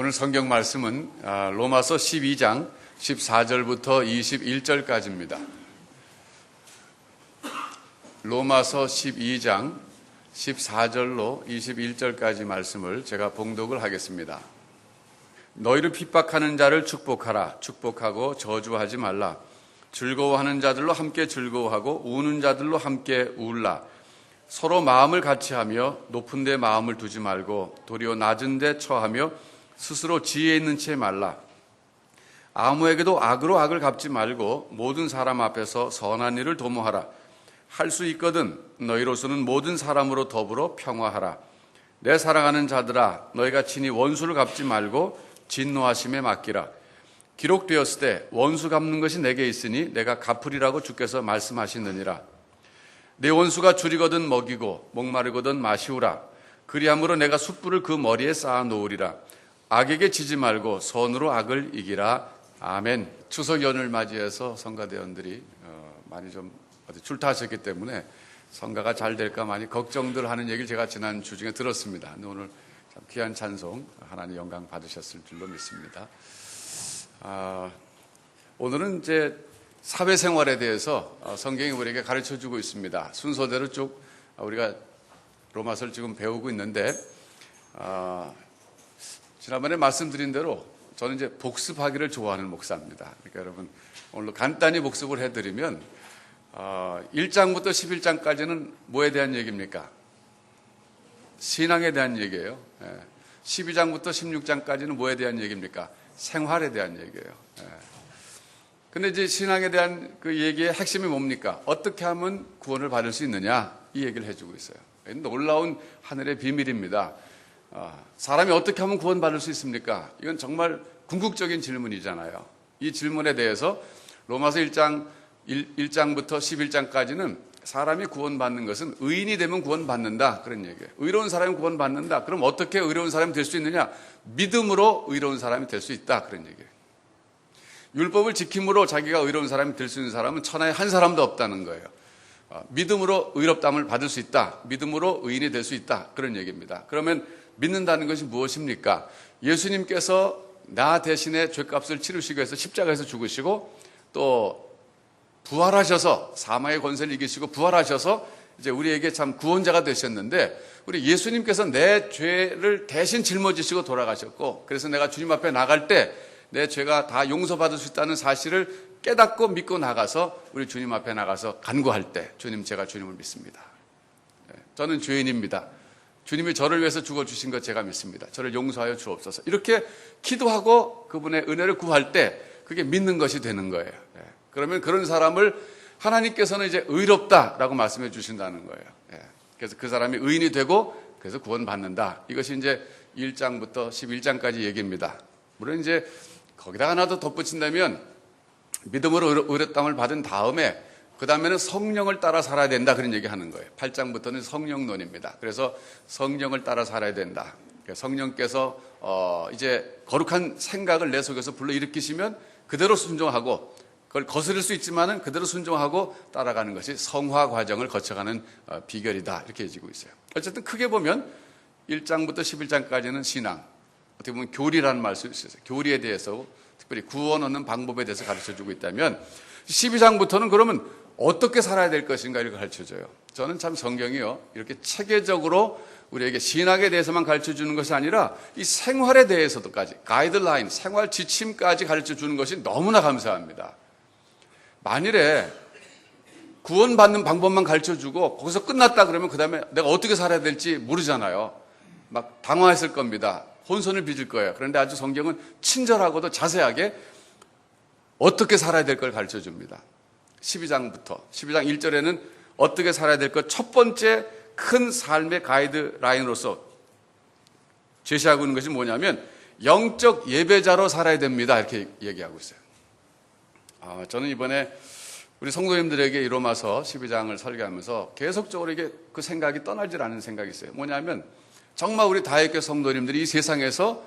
오늘 성경 말씀은 로마서 12장 14절부터 21절까지입니다. 로마서 12장 14절로 21절까지 말씀을 제가 봉독을 하겠습니다. 너희를 핍박하는 자를 축복하라. 축복하고 저주하지 말라. 즐거워하는 자들로 함께 즐거워하고 우는 자들로 함께 울라. 서로 마음을 같이하며 높은 데 마음을 두지 말고 도리어 낮은 데 처하며 스스로 지혜 있는 채 말라. 아무에게도 악으로 악을 갚지 말고 모든 사람 앞에서 선한 일을 도모하라. 할 수 있거든 너희로서는 모든 사람으로 더불어 평화하라. 내 사랑하는 자들아, 너희가 친히 원수를 갚지 말고 진노하심에 맡기라. 기록되었을 때 원수 갚는 것이 내게 있으니 내가 갚으리라고 주께서 말씀하시느니라. 내 원수가 줄이거든 먹이고 목마르거든 마시우라. 그리함으로 내가 숯불을 그 머리에 쌓아 놓으리라. 악에게 지지 말고 선으로 악을 이기라. 아멘. 추석 연휴를 맞이해서 성가대원들이 많이 좀 출타하셨기 때문에 성가가 잘 될까 많이 걱정들 하는 얘기를 제가 지난 주 중에 들었습니다. 근데 오늘 참 귀한 찬송 하나님 영광 받으셨을 줄로 믿습니다. 오늘은 이제 사회생활에 대해서 성경이 우리에게 가르쳐주고 있습니다. 순서대로 쭉 우리가 로마서를 지금 배우고 있는데 지난번에 말씀드린 대로 저는 이제 복습하기를 좋아하는 목사입니다. 그러니까 여러분 오늘 간단히 복습을 해드리면 1장부터 11장까지는 뭐에 대한 얘기입니까? 신앙에 대한 얘기예요. 12장부터 16장까지는 뭐에 대한 얘기입니까? 생활에 대한 얘기예요. 근데 이제 신앙에 대한 그 얘기의 핵심이 뭡니까? 어떻게 하면 구원을 받을 수 있느냐? 이 얘기를 해주고 있어요. 놀라운 하늘의 비밀입니다. 사람이 어떻게 하면 구원받을 수 있습니까? 이건 정말 궁극적인 질문이잖아요. 이 질문에 대해서 로마서 1장부터 11장까지는 사람이 구원받는 것은 의인이 되면 구원받는다. 그런 얘기예요. 의로운 사람이 구원받는다. 그럼 어떻게 의로운 사람이 될 수 있느냐? 믿음으로 의로운 사람이 될 수 있다. 그런 얘기예요. 율법을 지킴으로 자기가 의로운 사람이 될 수 있는 사람은 천하에 한 사람도 없다는 거예요. 믿음으로 의롭다함을 받을 수 있다. 믿음으로 의인이 될 수 있다. 그런 얘기입니다. 그러면 믿는다는 것이 무엇입니까? 예수님께서 나 대신에 죄값을 치르시기 위해서 십자가에서 죽으시고 또 부활하셔서 사망의 권세를 이기시고 부활하셔서 이제 우리에게 참 구원자가 되셨는데 우리 예수님께서 내 죄를 대신 짊어지시고 돌아가셨고 그래서 내가 주님 앞에 나갈 때 내 죄가 다 용서받을 수 있다는 사실을 깨닫고 믿고 나가서 우리 주님 앞에 나가서 간구할 때 주님 제가 주님을 믿습니다. 저는 죄인입니다. 주님이 저를 위해서 죽어주신 것 제가 믿습니다. 저를 용서하여 주옵소서. 이렇게 기도하고 그분의 은혜를 구할 때 그게 믿는 것이 되는 거예요. 그러면 그런 사람을 하나님께서는 이제 의롭다라고 말씀해 주신다는 거예요. 그래서 그 사람이 의인이 되고 그래서 구원받는다. 이것이 이제 1장부터 11장까지 얘기입니다. 물론 이제 거기다 하나 더 덧붙인다면 믿음으로 의롭다함을 받은 다음에 그 다음에는 성령을 따라 살아야 된다 그런 얘기하는 거예요. 8장부터는 성령론입니다. 그래서 성령을 따라 살아야 된다. 성령께서 이제 거룩한 생각을 내 속에서 불러일으키시면 그대로 순종하고 그걸 거스를 수 있지만은 그대로 순종하고 따라가는 것이 성화 과정을 거쳐가는 비결이다 이렇게 해지고 있어요. 어쨌든 크게 보면 1장부터 11장까지는 신앙, 어떻게 보면 교리라는 말 쓸 수 있어요. 교리에 대해서 특별히 구원 얻는 방법에 대해서 가르쳐주고 있다면 12장부터는 그러면 어떻게 살아야 될 것인가 이렇게 가르쳐줘요. 저는 참 성경이요 이렇게 체계적으로 우리에게 신학에 대해서만 가르쳐주는 것이 아니라 이 생활에 대해서도까지 가이드라인, 생활 지침까지 가르쳐주는 것이 너무나 감사합니다. 만일에 구원받는 방법만 가르쳐주고 거기서 끝났다 그러면 그 다음에 내가 어떻게 살아야 될지 모르잖아요. 막 당황했을 겁니다. 혼선을 빚을 거예요. 그런데 아주 성경은 친절하고도 자세하게 어떻게 살아야 될 걸 가르쳐줍니다. 12장 1절에는 어떻게 살아야 될 것 첫 번째 큰 삶의 가이드라인으로서 제시하고 있는 것이 뭐냐면 영적 예배자로 살아야 됩니다. 이렇게 얘기하고 있어요. 저는 이번에 우리 성도님들에게 이 로마서 12장을 설교하면서 계속적으로 이게 그 생각이 떠나질 않은 생각이 있어요. 뭐냐면 정말 우리 다윗교회 성도님들이 이 세상에서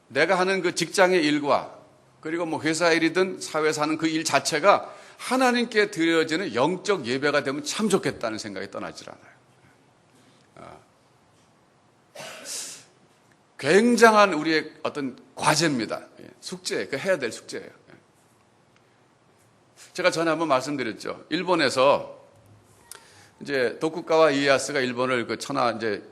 내가 하는 그 직장의 일과 그리고 뭐 회사 일이든 사회에서 하는 그 일 자체가 하나님께 드려지는 영적 예배가 되면 참 좋겠다는 생각이 떠나질 않아요. 굉장한 우리의 어떤 과제입니다. 숙제, 그 해야 될 숙제예요. 제가 전에 한번 말씀드렸죠. 일본에서 이제 도쿠가와 이에야스가 일본을 그 이제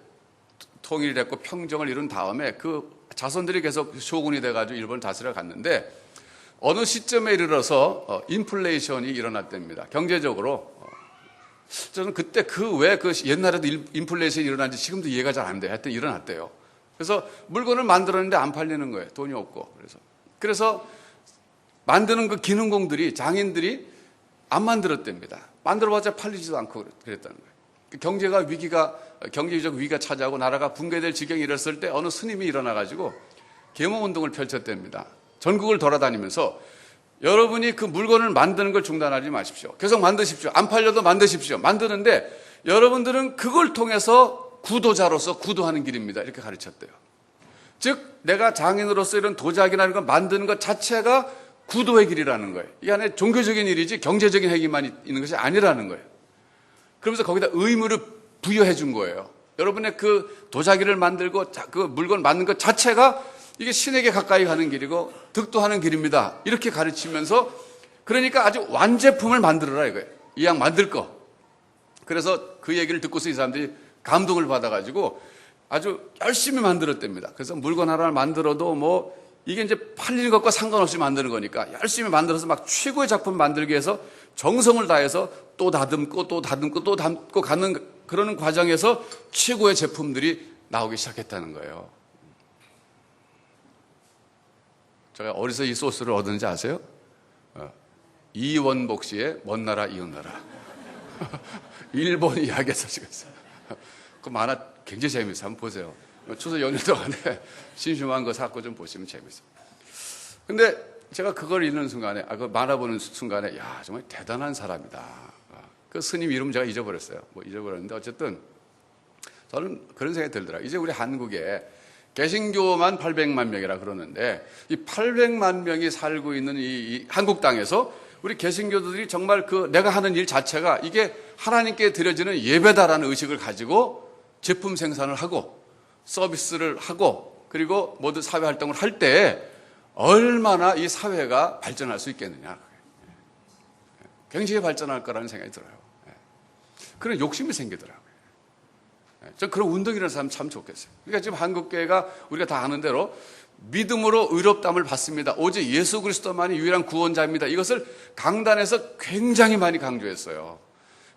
통일이 됐고 평정을 이룬 다음에 그 자손들이 계속 쇼군이 돼가지고 일본을 다스려 갔는데 어느 시점에 이르러서 인플레이션이 일어났답니다. 경제적으로. 저는 그때 옛날에도 인플레이션이 일어난지 지금도 이해가 잘 안 돼요. 하여튼 일어났대요. 그래서 물건을 만들었는데 안 팔리는 거예요. 돈이 없고. 그래서 만드는 그 기능공들이, 장인들이 안 만들었답니다. 만들어봤자 팔리지도 않고 그랬다는 거예요. 경제적 위기가 차지하고 나라가 붕괴될 지경이 이랬을 때 어느 스님이 일어나가지고 계몽운동을 펼쳤답니다. 전국을 돌아다니면서 여러분이 그 물건을 만드는 걸 중단하지 마십시오. 계속 만드십시오. 안 팔려도 만드십시오. 만드는데 여러분들은 그걸 통해서 구도자로서 구도하는 길입니다. 이렇게 가르쳤대요. 즉 내가 장인으로서 이런 도자기나 이런 거 만드는 것 자체가 구도의 길이라는 거예요. 이 안에 종교적인 일이지 경제적인 행위만 있는 것이 아니라는 거예요. 그러면서 거기다 의무를 부여해 준 거예요. 여러분의 그 도자기를 만들고 그 물건 만든 것 자체가 이게 신에게 가까이 가는 길이고 득도하는 길입니다. 이렇게 가르치면서 그러니까 아주 완제품을 만들어라 이거예요. 이 양 만들 거. 그래서 그 얘기를 듣고서 이 사람들이 감동을 받아가지고 아주 열심히 만들었답니다. 그래서 물건 하나를 만들어도 뭐 이게 이제 팔리는 것과 상관없이 만드는 거니까 열심히 만들어서 막 최고의 작품 만들기 위해서 정성을 다해서 또 다듬고 또 다듬고 또 담고 가는 그러는 과정에서 최고의 제품들이 나오기 시작했다는 거예요. 제가 어디서 이 소스를 얻었는지 아세요? 이원복 씨의 먼 나라 이웃 나라. 일본 이야기에서 찍었어요. 그 만화 굉장히 재밌어요. 한번 보세요. 추석 연휴 동안에 심심한 거 사고 좀 보시면 재밌어요. 근데 제가 그걸 읽는 순간에, 그 만화 보는 순간에, 야, 정말 대단한 사람이다. 그 스님 이름 제가 잊어버렸어요. 잊어버렸는데 어쨌든 저는 그런 생각이 들더라고요. 이제 우리 한국에 개신교만 800만 명이라 그러는데 이 800만 명이 살고 있는 이 한국 땅에서 우리 개신교들이 정말 내가 하는 일 자체가 이게 하나님께 드려지는 예배다라는 의식을 가지고 제품 생산을 하고 서비스를 하고 그리고 모든 사회 활동을 할 때 얼마나 이 사회가 발전할 수 있겠느냐. 굉장히 발전할 거라는 생각이 들어요. 그런 욕심이 생기더라고요. 저 그런 운동이 일어나는 사람 참 좋겠어요. 그러니까 지금 한국교회가 우리가 다 아는 대로 믿음으로 의롭다함을 받습니다. 오직 예수 그리스도만이 유일한 구원자입니다. 이것을 강단에서 굉장히 많이 강조했어요.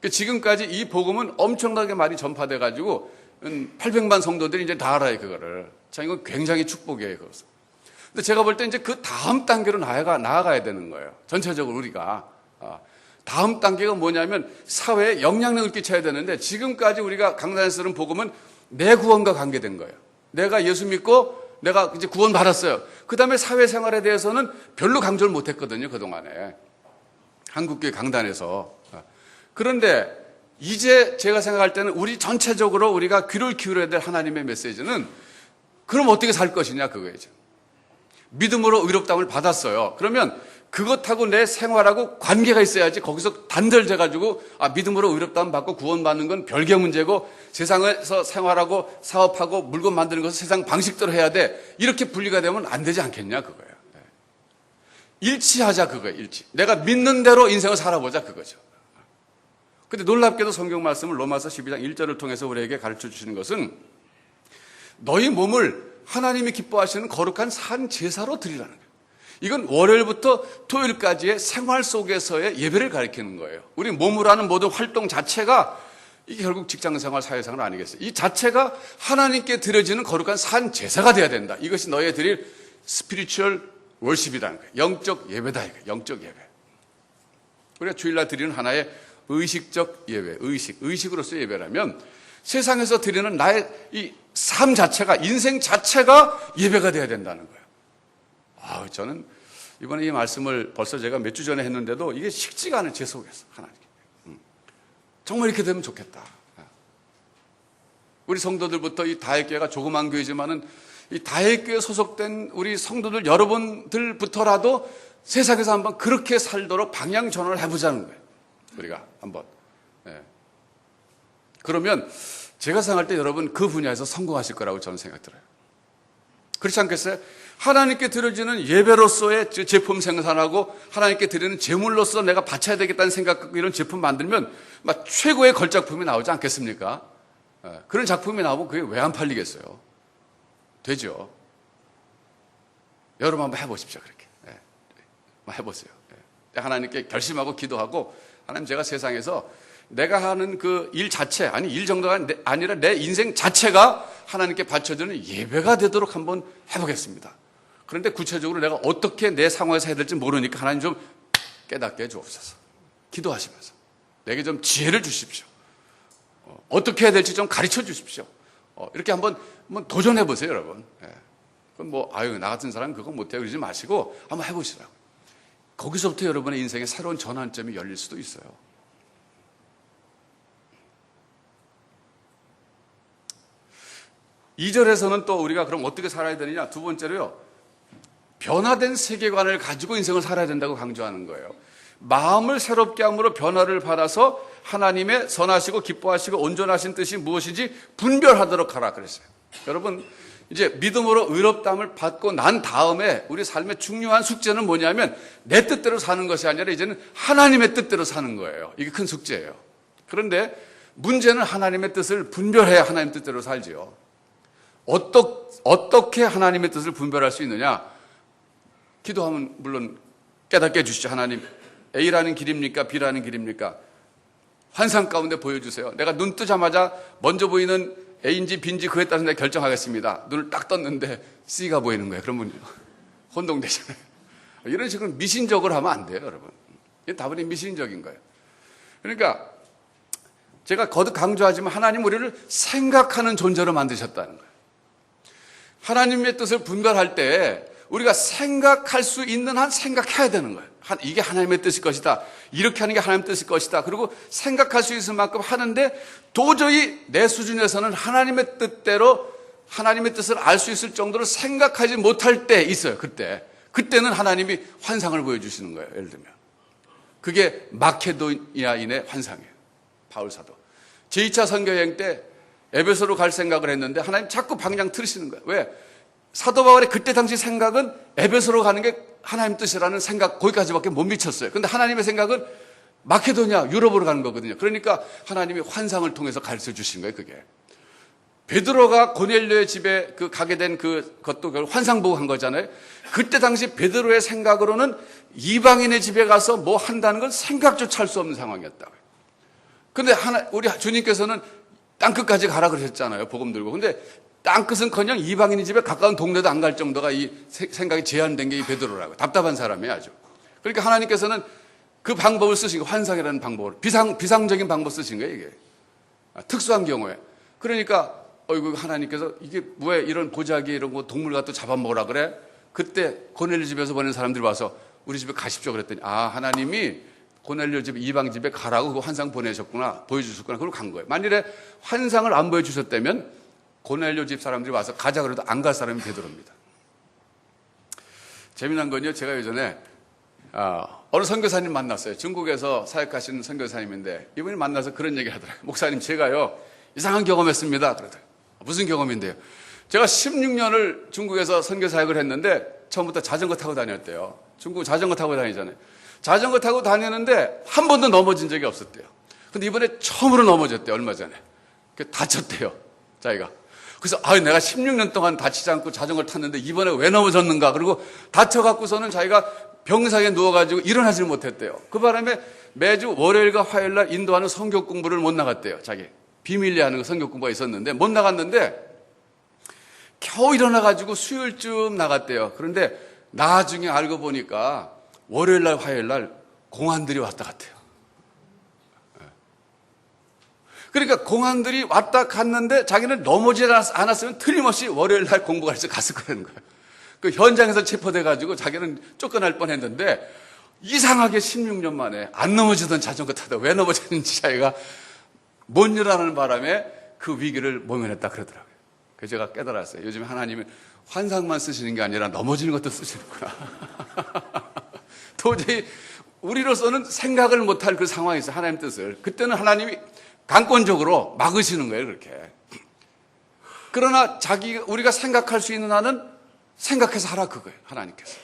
지금까지 이 복음은 엄청나게 많이 전파돼 가지고 800만 성도들이 이제 다 알아요, 그거를. 참 이건 굉장히 축복이에요, 그것은. 근데 제가 볼 때 이제 그 다음 단계로 나아가야 되는 거예요. 전체적으로 우리가. 다음 단계가 뭐냐면 사회에 영향력을 끼쳐야 되는데 지금까지 우리가 강단에서 들은 복음은 내 구원과 관계된 거예요. 내가 예수 믿고 내가 이제 구원 받았어요. 그 다음에 사회생활에 대해서는 별로 강조를 못 했거든요, 그동안에. 한국교회 강단에서. 그런데 이제 제가 생각할 때는 우리 전체적으로 우리가 귀를 기울여야 될 하나님의 메시지는 그럼 어떻게 살 것이냐 그거예요. 믿음으로 의롭다함을 받았어요. 그러면 그것하고 내 생활하고 관계가 있어야지 거기서 단절돼가지고 믿음으로 의롭다함 받고 구원받는 건 별개 문제고 세상에서 생활하고 사업하고 물건 만드는 것은 세상 방식대로 해야 돼. 이렇게 분리가 되면 안 되지 않겠냐 그거예요. 일치하자 그거예요. 일치. 내가 믿는 대로 인생을 살아보자 그거죠. 근데 놀랍게도 성경 말씀을 로마서 12장 1절을 통해서 우리에게 가르쳐 주시는 것은 너희 몸을 하나님이 기뻐하시는 거룩한 산 제사로 드리라는 거예요. 이건 월요일부터 토요일까지의 생활 속에서의 예배를 가리키는 거예요. 우리 몸으로 하는 모든 활동 자체가 이게 결국 직장생활, 사회생활 아니겠어요? 이 자체가 하나님께 드려지는 거룩한 산 제사가 돼야 된다. 이것이 너희에 드릴 스피리추얼 월십이라는 거예요. 영적 예배다. 이거예요. 영적 예배. 우리가 주일날 드리는 하나의 의식적 예배, 의식으로서의 예배라면 세상에서 드리는 나의 이 삶 자체가, 인생 자체가 예배가 돼야 된다는 거예요. 저는 이번에 이 말씀을 벌써 제가 몇 주 전에 했는데도 이게 식지가 않아요, 제 속에서. 하나님. 정말 이렇게 되면 좋겠다. 우리 성도들부터 이 다액교회가 조그만 교회지만은 이 다액교회 소속된 우리 성도들 여러분들부터라도 세상에서 한번 그렇게 살도록 방향 전환을 해보자는 거예요. 우리가 한번. 그러면 제가 생각할 때 여러분 그 분야에서 성공하실 거라고 저는 생각 들어요. 그렇지 않겠어요? 하나님께 드려지는 예배로서의 제품 생산하고 하나님께 드리는 제물로서 내가 바쳐야 되겠다는 생각 갖고 이런 제품 만들면 막 최고의 걸작품이 나오지 않겠습니까? 그런 작품이 나오면 그게 왜 안 팔리겠어요? 되죠. 여러분 한번 해보십시오. 그렇게 한번 해보세요. 하나님께 결심하고 기도하고, 하나님, 제가 세상에서 내가 하는 그 일 자체, 아니 일 정도가 아니라 내 인생 자체가 하나님께 바쳐주는 예배가 되도록 한번 해보겠습니다. 그런데 구체적으로 내가 어떻게 내 상황에서 해야 될지 모르니까 하나님 좀 깨닫게 해주옵소서. 기도하시면서 내게 좀 지혜를 주십시오. 어떻게 해야 될지 좀 가르쳐 주십시오. 이렇게 한번 도전해 보세요, 여러분. 그럼 나 같은 사람 그거 못해 그러지 마시고 한번 해보시라고. 거기서부터 여러분의 인생에 새로운 전환점이 열릴 수도 있어요. (2절에서는) 또 우리가 그럼 어떻게 살아야 되느냐? 두 번째로요, 변화된 세계관을 가지고 인생을 살아야 된다고 강조하는 거예요. 마음을 새롭게 함으로 변화를 받아서 하나님의 선하시고 기뻐하시고 온전하신 뜻이 무엇인지 분별하도록 하라 그랬어요. 여러분, 이제 믿음으로 의롭다함을 받고 난 다음에 우리 삶의 중요한 숙제는 뭐냐면 내 뜻대로 사는 것이 아니라 이제는 하나님의 뜻대로 사는 거예요. 이게 큰 숙제예요. 그런데 문제는 하나님의 뜻을 분별해야 하나님 뜻대로 살지요. 어떻게 하나님의 뜻을 분별할 수 있느냐? 기도하면 물론 깨닫게 해주시죠. 하나님, A라는 길입니까? B라는 길입니까? 환상 가운데 보여주세요. 내가 눈 뜨자마자 먼저 보이는 A인지 B인지 그에 따라서 내가 결정하겠습니다. 눈을 딱 떴는데 C가 보이는 거예요. 그러면 혼동되잖아요. 이런 식으로 미신적으로 하면 안 돼요, 여러분. 이게 다분히 미신적인 거예요. 그러니까 제가 거듭 강조하지만 하나님 우리를 생각하는 존재로 만드셨다는 거예요. 하나님의 뜻을 분별할 때 우리가 생각할 수 있는 한 생각해야 되는 거예요. 이게 하나님의 뜻일 것이다. 이렇게 하는 게 하나님의 뜻일 것이다. 그리고 생각할 수 있을 만큼 하는데 도저히 내 수준에서는 하나님의 뜻대로 하나님의 뜻을 알 수 있을 정도로 생각하지 못할 때 있어요. 그때는 하나님이 환상을 보여주시는 거예요. 예를 들면 그게 마케도니아인의 환상이에요. 바울 사도 제2차 선교여행 때 에베소로 갈 생각을 했는데 하나님 자꾸 방향 틀으시는 거예요. 왜? 사도 바울의 그때 당시 생각은 에베소로 가는 게 하나님 뜻이라는 생각 거기까지밖에 못 미쳤어요. 그런데 하나님의 생각은 마케도니아, 유럽으로 가는 거거든요. 그러니까 하나님이 환상을 통해서 가르쳐 주신 거예요. 그게 베드로가 고넬료의 집에 가게 된 그것도 환상 보고 한 거잖아요. 그때 당시 베드로의 생각으로는 이방인의 집에 가서 뭐 한다는 건 생각조차 할 수 없는 상황이었다고요. 근데 우리 주님께서는 땅끝까지 가라 그러셨잖아요. 복음 들고. 근데 땅끝은커녕 이방인의 집에 가까운 동네도 안 갈 정도가 이 생각이 제한된 게 이 베드로라고. 답답한 사람이에요, 아주. 그러니까 하나님께서는 그 방법을 쓰신 거예요. 환상이라는 방법을. 비상적인 방법 쓰신 거예요, 이게. 특수한 경우에. 그러니까 하나님께서 이게 왜 이런 보자기 이런 거 동물 갖다 잡아먹으라 그래? 그때 고넬료 집에서 보낸 사람들이 와서 우리 집에 가십시오 그랬더니 하나님이 고넬료 집 이방 집에 가라고 그 환상 보내셨구나, 보여주셨구나. 그러고 간 거예요. 만일에 환상을 안 보여주셨다면 고넬료 집 사람들이 와서 가자 그래도 안 갈 사람이 베드로입니다. 재미난 건요, 제가 예전에 어느 선교사님 만났어요. 중국에서 사역하시는 선교사님인데 이분이 만나서 그런 얘기 하더라고요. 목사님, 제가요 이상한 경험했습니다. 그러더라고요. 무슨 경험인데요? 제가 16년을 중국에서 선교 사역을 했는데 처음부터 자전거 타고 다녔대요. 중국 자전거 타고 다니잖아요. 자전거 타고 다녔는데 한 번도 넘어진 적이 없었대요. 근데 이번에 처음으로 넘어졌대요. 얼마 전에. 다쳤대요, 자기가. 그래서 내가 16년 동안 다치지 않고 자전거를 탔는데 이번에 왜 넘어졌는가. 그리고 다쳐갖고서는 자기가 병상에 누워가지고 일어나지를 못했대요. 그 바람에 매주 월요일과 화요일날 인도하는 성교 공부를 못 나갔대요. 자기 비밀리에 하는 성교 공부가 있었는데 못 나갔는데 겨우 일어나가지고 수요일쯤 나갔대요. 그런데 나중에 알고 보니까 월요일날 화요일날 공안들이 왔다 갔대요. 그러니까 공안들이 왔다 갔는데 자기는 넘어지지 않았으면 틀림없이 월요일날 공부 가르쳐 갔을 거라는 거예요. 그 현장에서 체포돼가지고 자기는 쫓겨날 뻔했는데 이상하게 16년 만에 안 넘어지던 자전거 타다 왜 넘어졌는지 자기가 못 일어나는 바람에 그 위기를 모면했다 그러더라고요. 그래서 제가 깨달았어요. 요즘 하나님은 환상만 쓰시는 게 아니라 넘어지는 것도 쓰시는구나. 도저히 우리로서는 생각을 못할 그 상황이 있어요. 하나님 뜻을. 그때는 하나님이 강권적으로 막으시는 거예요, 그렇게. 그러나 우리가 생각할 수 있는 한은 생각해서 하라 그거예요. 하나님께서.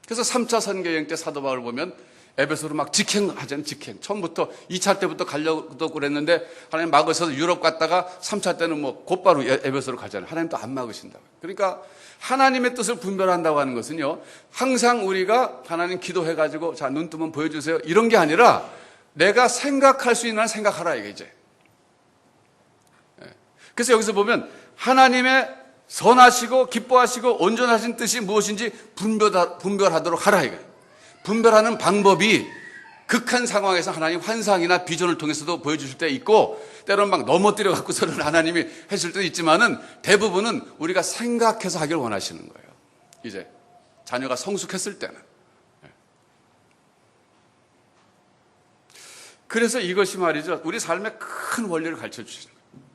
그래서 3차 선교여행 때 사도 바울 보면 에베소로 막 직행하잖아요. 직행. 처음부터 2차 때부터 가려고 그랬는데 하나님 막으셔서 유럽 갔다가 3차 때는 뭐 곧바로 에베소로 가잖아요. 하나님 또 안 막으신다고. 그러니까 하나님의 뜻을 분별한다고 하는 것은요, 항상 우리가 하나님 기도해가지고 자, 눈 뜨면 보여주세요. 이런 게 아니라 내가 생각할 수 있는 한 생각하라 이게 이제. 그래서 여기서 보면 하나님의 선하시고 기뻐하시고 온전하신 뜻이 무엇인지 분별하도록 하라 이거예요. 분별하는 방법이 극한 상황에서 하나님 환상이나 비전을 통해서도 보여주실 때 있고, 때로는 막 넘어뜨려 갖고서는 하나님이 하실 때도 있지만은 대부분은 우리가 생각해서 하길 원하시는 거예요. 이제 자녀가 성숙했을 때는. 그래서 이것이 말이죠, 우리 삶의 큰 원리를 가르쳐 주시는 거예요.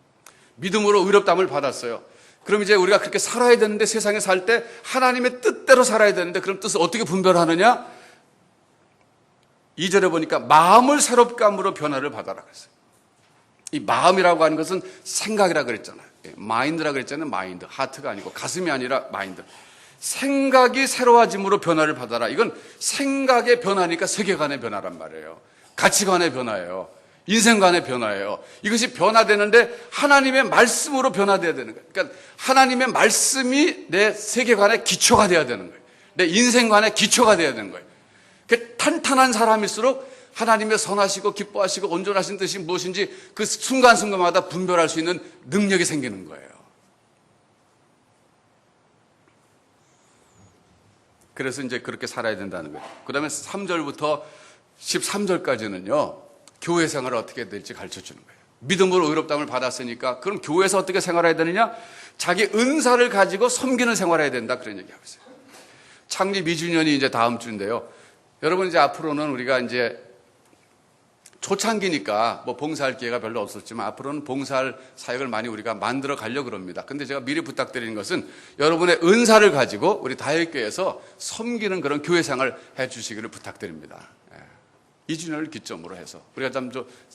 믿음으로 의롭다함을 받았어요. 그럼 이제 우리가 그렇게 살아야 되는데, 세상에 살 때 하나님의 뜻대로 살아야 되는데, 그럼 뜻을 어떻게 분별하느냐? 2절에 보니까 마음을 새롭게 함으로 변화를 받아라 그랬어요. 이 마음이라고 하는 것은 생각이라고 그랬잖아요. 마인드라고 그랬잖아요. 마인드. 하트가 아니고 가슴이 아니라 마인드. 생각이 새로워짐으로 변화를 받아라. 이건 생각의 변화니까 세계관의 변화란 말이에요. 가치관의 변화예요. 인생관의 변화예요. 이것이 변화되는데 하나님의 말씀으로 변화돼야 되는 거예요. 그러니까 하나님의 말씀이 내 세계관의 기초가 돼야 되는 거예요. 내 인생관의 기초가 돼야 되는 거예요. 탄탄한 사람일수록 하나님의 선하시고 기뻐하시고 온전하신 뜻이 무엇인지 그 순간순간마다 분별할 수 있는 능력이 생기는 거예요. 그래서 이제 그렇게 살아야 된다는 거예요. 그 다음에 3절부터 13절까지는요, 교회 생활을 어떻게 될지 가르쳐 주는 거예요. 믿음으로 의롭다함을 받았으니까 그럼 교회에서 어떻게 생활해야 되느냐? 자기 은사를 가지고 섬기는 생활을 해야 된다, 그런 얘기하고 있어요. 창립 2주년이 이제 다음 주인데요. 여러분, 이제 앞으로는 우리가 이제 초창기니까 뭐 봉사할 기회가 별로 없었지만 앞으로는 봉사할 사역을 많이 우리가 만들어 가려고 그럽니다. 근데 제가 미리 부탁드리는 것은 여러분의 은사를 가지고 우리 다윗교회에서 섬기는 그런 교회 생활을 해 주시기를 부탁드립니다. 2주년을 기점으로 해서 우리가 좀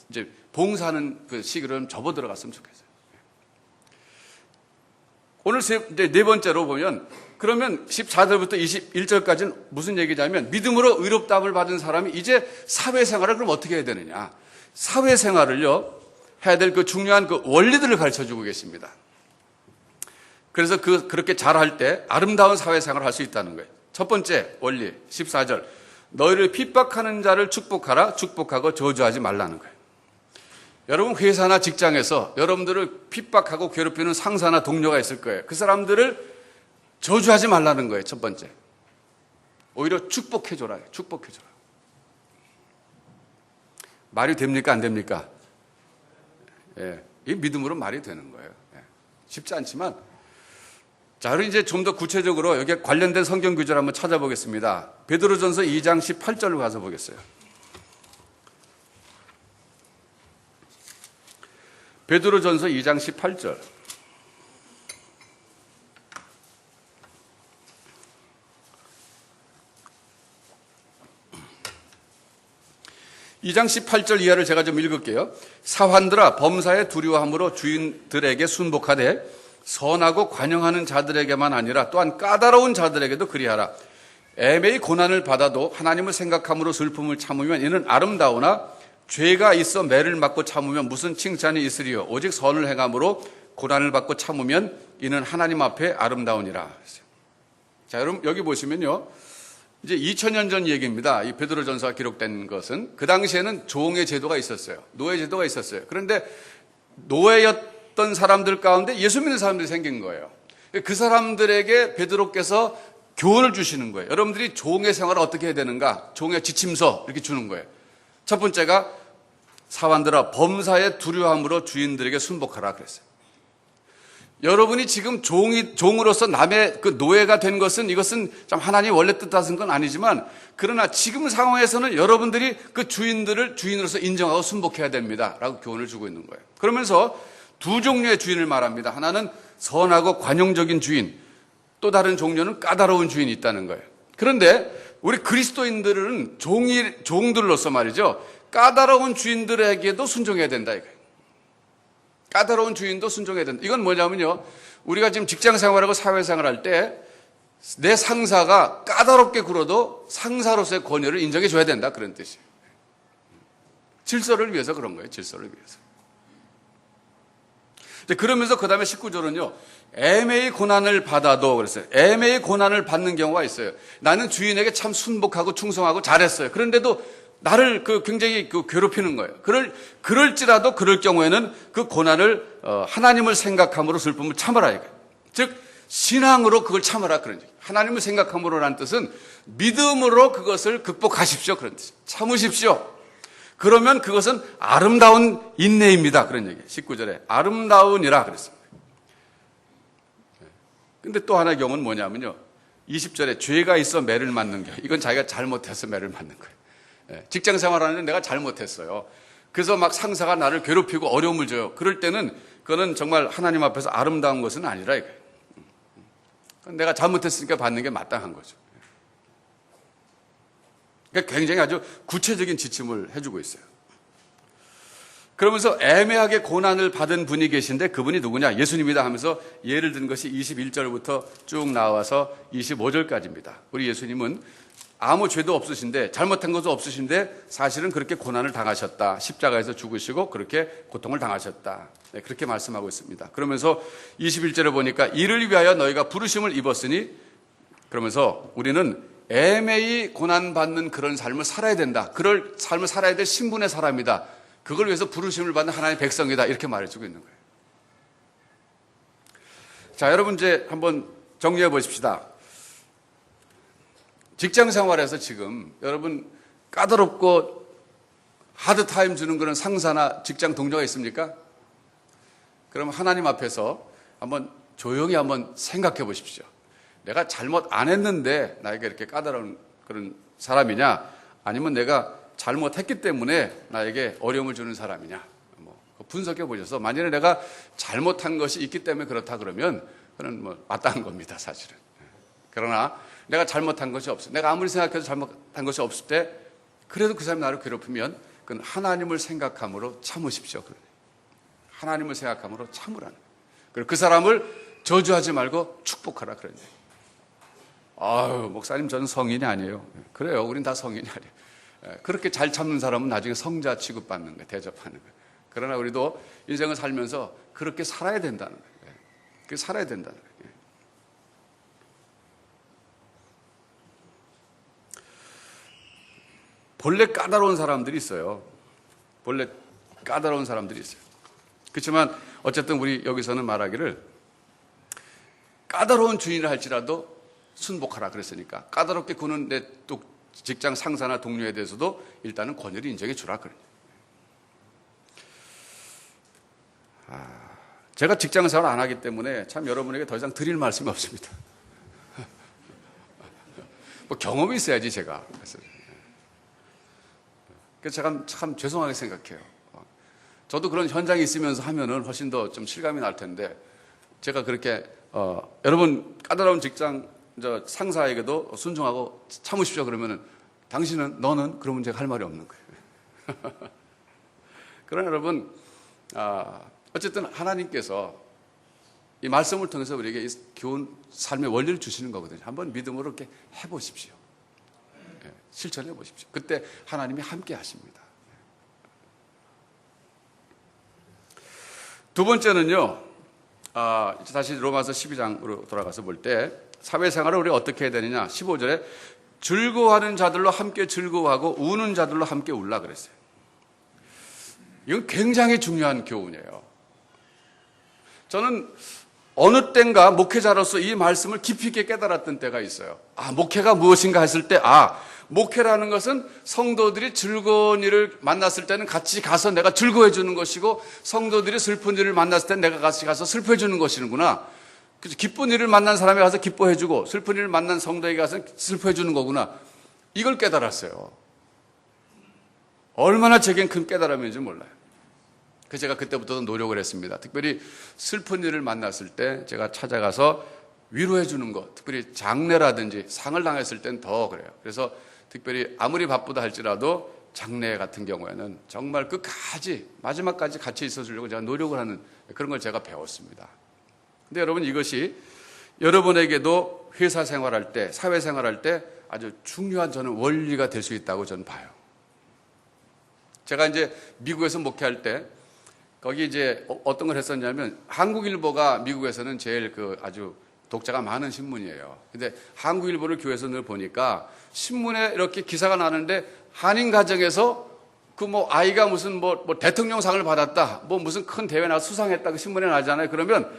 이제 봉사하는 그 시기를 좀 접어 들어갔으면 좋겠어요. 오늘 이제 네 번째로 보면, 그러면 14절부터 21절까지는 무슨 얘기냐면, 믿음으로 의롭다함을 받은 사람이 이제 사회생활을 그럼 어떻게 해야 되느냐? 사회생활을요, 해야 될 그 중요한 그 원리들을 가르쳐 주고 계십니다. 그래서 그렇게 잘할 때 아름다운 사회생활을 할 수 있다는 거예요. 첫 번째 원리, 14절. 너희를 핍박하는 자를 축복하라. 축복하고 저주하지 말라는 거예요. 여러분, 회사나 직장에서 여러분들을 핍박하고 괴롭히는 상사나 동료가 있을 거예요. 그 사람들을 저주하지 말라는 거예요. 첫 번째. 오히려 축복해줘라. 축복해줘라. 말이 됩니까? 안 됩니까? 예, 이 믿음으로 말이 되는 거예요. 예, 쉽지 않지만. 자, 그럼 이제 좀 더 구체적으로 여기에 관련된 성경 구절을 한번 찾아보겠습니다. 베드로전서 2장 18절로 가서 보겠어요. 베드로전서 2장 18절. 이 장 18절 이하를 제가 좀 읽을게요. 사환들아, 범사에 두려워함으로 주인들에게 순복하되 선하고 관용하는 자들에게만 아니라 또한 까다로운 자들에게도 그리하라. 애매히 고난을 받아도 하나님을 생각함으로 슬픔을 참으면 이는 아름다우나 죄가 있어 매를 맞고 참으면 무슨 칭찬이 있으리요. 오직 선을 행함으로 고난을 받고 참으면 이는 하나님 앞에 아름다우니라. 자, 여러분 여기 보시면요, 이제 2000년 전 얘기입니다. 이 베드로전서가 기록된 것은 그 당시에는 종의 제도가 있었어요. 노예 제도가 있었어요. 그런데 노예였던 사람들 가운데 예수 믿는 사람들이 생긴 거예요. 그 사람들에게 베드로께서 교훈을 주시는 거예요. 여러분들이 종의 생활을 어떻게 해야 되는가? 종의 지침서 이렇게 주는 거예요. 첫 번째가 사환들아, 범사에 두려움으로 주인들에게 순복하라 그랬어요. 여러분이 지금 종으로서 남의 그 노예가 된 것은, 이것은 참 하나님이 원래 뜻하신 건 아니지만, 그러나 지금 상황에서는 여러분들이 그 주인들을 주인으로서 인정하고 순복해야 됩니다 라고 교훈을 주고 있는 거예요. 그러면서 두 종류의 주인을 말합니다. 하나는 선하고 관용적인 주인, 또 다른 종류는 까다로운 주인이 있다는 거예요. 그런데 우리 그리스도인들은 종들로서 말이죠, 까다로운 주인들에게도 순종해야 된다 이거예요. 까다로운 주인도 순종해야 된다. 이건 뭐냐면요, 우리가 지금 직장 생활하고 사회 생활할 때 내 상사가 까다롭게 굴어도 상사로서의 권위를 인정해 줘야 된다, 그런 뜻이에요. 질서를 위해서 그런 거예요. 질서를 위해서. 그러면서 그 다음에 19절은요. 애매히 고난을 받아도 그랬어요. 애매히 고난을 받는 경우가 있어요. 나는 주인에게 참 순복하고 충성하고 잘했어요. 그런데도 나를 굉장히 괴롭히는 거예요. 그럴지라도 그럴 경우에는 그 고난을 하나님을 생각함으로 슬픔을 참으라 이거예요. 즉 신앙으로 그걸 참으라 그런 얘기예요. 하나님을 생각함으로라는 뜻은 믿음으로 그것을 극복하십시오 그런 뜻이에요. 참으십시오. 그러면 그것은 아름다운 인내입니다. 그런 얘기예요. 19절에 아름다운이라 그랬습니다. 근데 또 하나의 경우는 뭐냐면요. 20절에 죄가 있어 매를 맞는 게 이건 자기가 잘못해서 매를 맞는 거예요. 직장 생활하는데 내가 잘못했어요. 그래서 막 상사가 나를 괴롭히고 어려움을 줘요. 그럴 때는 그거는 정말 하나님 앞에서 아름다운 것은 아니라 이거예요. 내가 잘못했으니까 받는 게 마땅한 거죠. 그러니까 굉장히 아주 구체적인 지침을 해주고 있어요. 그러면서 애매하게 고난을 받은 분이 계신데 그분이 누구냐? 예수님이다 하면서 예를 든 것이 21절부터 쭉 나와서 25절까지입니다. 우리 예수님은 아무 죄도 없으신데 잘못한 것도 없으신데 사실은 그렇게 고난을 당하셨다. 십자가에서 죽으시고 그렇게 고통을 당하셨다. 네, 그렇게 말씀하고 있습니다. 그러면서 21절에 보니까 이를 위하여 너희가 부르심을 입었으니 그러면서 우리는 애매히 고난받는 그런 삶을 살아야 된다. 그럴 삶을 살아야 될 신분의 사람이다. 그걸 위해서 부르심을 받는 하나님의 백성이다. 이렇게 말해주고 있는 거예요. 자, 여러분 이제 한번 정리해 보십시다. 직장 생활에서 지금 여러분 까다롭고 하드타임 주는 그런 상사나 직장 동료가 있습니까? 그럼 하나님 앞에서 한번 조용히 한번 생각해 보십시오. 내가 잘못 안 했는데 나에게 이렇게 까다로운 그런 사람이냐, 아니면 내가 잘못했기 때문에 나에게 어려움을 주는 사람이냐, 분석해 보셔서 만약에 내가 잘못한 것이 있기 때문에 그렇다 그러면 그건 마땅한 겁니다, 사실은. 그러나 내가 잘못한 것이 없어. 내가 아무리 생각해도 잘못한 것이 없을 때 그래도 그 사람이 나를 괴롭히면 그건 하나님을 생각함으로 참으십시오. 하나님을 생각함으로 참으라는 거예요. 그리고 그 사람을 저주하지 말고 축복하라 그런 얘기예요. 아유, 목사님 저는 성인이 아니에요. 그래요. 우린 다 성인이 아니에요. 그렇게 잘 참는 사람은 나중에 성자 취급받는 거예요. 대접하는 거예요. 그러나 우리도 인생을 살면서 그렇게 살아야 된다는 거예요. 그렇게 살아야 된다는 거예요. 본래 까다로운 사람들이 있어요. 본래 까다로운 사람들이 있어요. 그렇지만 어쨌든 우리 여기서는 말하기를 까다로운 주인을 할지라도 순복하라 그랬으니까 까다롭게 구는 내 또 직장 상사나 동료에 대해서도 일단은 권위를 인정해 주라 그래요. 제가 직장 생활을 안 하기 때문에 참 여러분에게 더 이상 드릴 말씀이 없습니다. 뭐 경험이 있어야지 제가. 그래서 제가 참 죄송하게 생각해요. 저도 그런 현장에 있으면서 하면은 훨씬 더 좀 실감이 날 텐데 제가 그렇게 여러분 까다로운 직장 상사에게도 순종하고 참으십시오 그러면은 당신은 너는 그러면 제가 할 말이 없는 거예요. 그러나 여러분 어쨌든 하나님께서 이 말씀을 통해서 우리에게 이 교훈 삶의 원리를 주시는 거거든요. 한번 믿음으로 이렇게 해보십시오. 실천해 보십시오. 그때 하나님이 함께 하십니다. 두 번째는요, 다시 로마서 12장으로 돌아가서 볼 때 사회생활을 우리가 어떻게 해야 되느냐. 15절에 즐거워하는 자들로 함께 즐거워하고 우는 자들로 함께 울라 그랬어요. 이건 굉장히 중요한 교훈이에요. 저는 어느 때인가 목회자로서 이 말씀을 깊이 있게 깨달았던 때가 있어요. 목회가 무엇인가 했을 때 목회라는 것은 성도들이 즐거운 일을 만났을 때는 같이 가서 내가 즐거워해 주는 것이고 성도들이 슬픈 일을 만났을 때는 내가 같이 가서 슬퍼해 주는 것이구나. 그래서 기쁜 일을 만난 사람에 가서 기뻐해 주고 슬픈 일을 만난 성도에게 가서 슬퍼해 주는 거구나. 이걸 깨달았어요. 얼마나 제겐 큰 깨달음인지 몰라요. 그래서 제가 그때부터 노력을 했습니다. 특별히 슬픈 일을 만났을 때 제가 찾아가서 위로해 주는 것, 특별히 장례라든지 상을 당했을 땐 더 그래요. 그래서 특별히 아무리 바쁘다 할지라도 장례 같은 경우에는 정말 끝까지 마지막까지 같이 있어 주려고 제가 노력을 하는 그런 걸 제가 배웠습니다. 근데 여러분 이것이 여러분에게도 회사 생활할 때, 사회 생활할 때 아주 중요한 저는 원리가 될 수 있다고 저는 봐요. 제가 이제 미국에서 목회할 때 거기 이제 어떤 걸 했었냐면 한국일보가 미국에서는 제일 아주 독자가 많은 신문이에요. 근데 한국일보를 교회에서 늘 보니까 신문에 이렇게 기사가 나는데 한인 가정에서 아이가 무슨 대통령상을 받았다, 무슨 큰 대회 나가 수상했다, 그 신문에 나잖아요. 그러면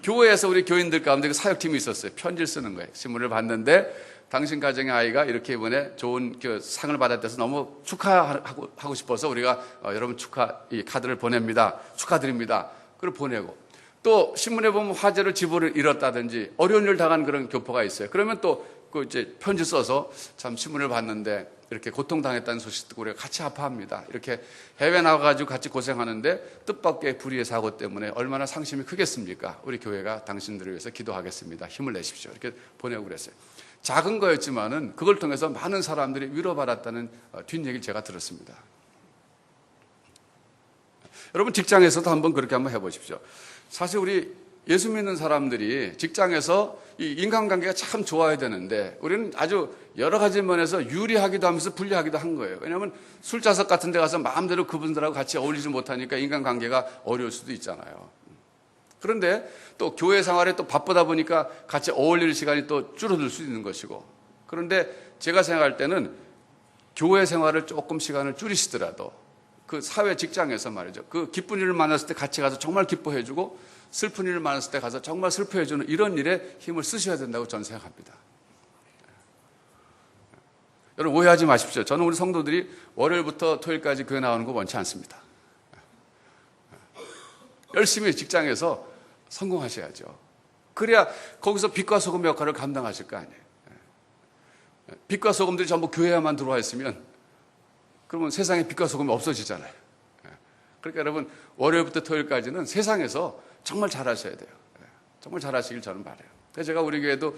교회에서 우리 교인들 가운데 그 사역팀이 있었어요. 편지를 쓰는 거예요. 신문을 봤는데 당신 가정의 아이가 이렇게 이번에 좋은 상을 받았대서 너무 축하하고 싶어서 우리가 여러분 이 카드를 보냅니다. 축하드립니다. 그걸 보내고, 또 신문에 보면 화재로 집을 잃었다든지 어려운 일을 당한 그런 교포가 있어요. 그러면 또 이제 편지 써서 참 신문을 봤는데 이렇게 고통당했다는 소식 듣고 우리가 같이 아파합니다. 이렇게 해외 나가가지고 같이 고생하는데 뜻밖의 불의의 사고 때문에 얼마나 상심이 크겠습니까? 우리 교회가 당신들을 위해서 기도하겠습니다. 힘을 내십시오. 이렇게 보내고 그랬어요. 작은 거였지만은 그걸 통해서 많은 사람들이 위로받았다는 뒷얘기를 제가 들었습니다. 여러분 직장에서도 한번 그렇게 한번 해보십시오. 사실 우리 예수 믿는 사람들이 직장에서 이 인간관계가 참 좋아야 되는데 우리는 아주 여러 가지 면에서 유리하기도 하면서 불리하기도 한 거예요. 왜냐하면 술자석 같은 데 가서 마음대로 그분들하고 같이 어울리지 못하니까 인간관계가 어려울 수도 있잖아요. 그런데 또 교회 생활에 또 바쁘다 보니까 같이 어울릴 시간이 또 줄어들 수 있는 것이고, 그런데 제가 생각할 때는 교회 생활을 조금 시간을 줄이시더라도 그 사회 직장에서 말이죠, 그 기쁜 일을 만났을 때 같이 가서 정말 기뻐해주고 슬픈 일을 만났을 때 가서 정말 슬퍼해주는 이런 일에 힘을 쓰셔야 된다고 저는 생각합니다. 여러분 오해하지 마십시오. 저는 우리 성도들이 월요일부터 토요일까지 교회 나오는 거 원치 않습니다. 열심히 직장에서 성공하셔야죠. 그래야 거기서 빛과 소금 역할을 감당하실 거 아니에요. 빛과 소금들이 전부 교회에만 들어와 있으면 그러면 세상에 빛과 소금이 없어지잖아요. 그러니까 여러분 월요일부터 토요일까지는 세상에서 정말 잘하셔야 돼요. 정말 잘하시길 저는 바라요. 그래서 제가 우리 교회도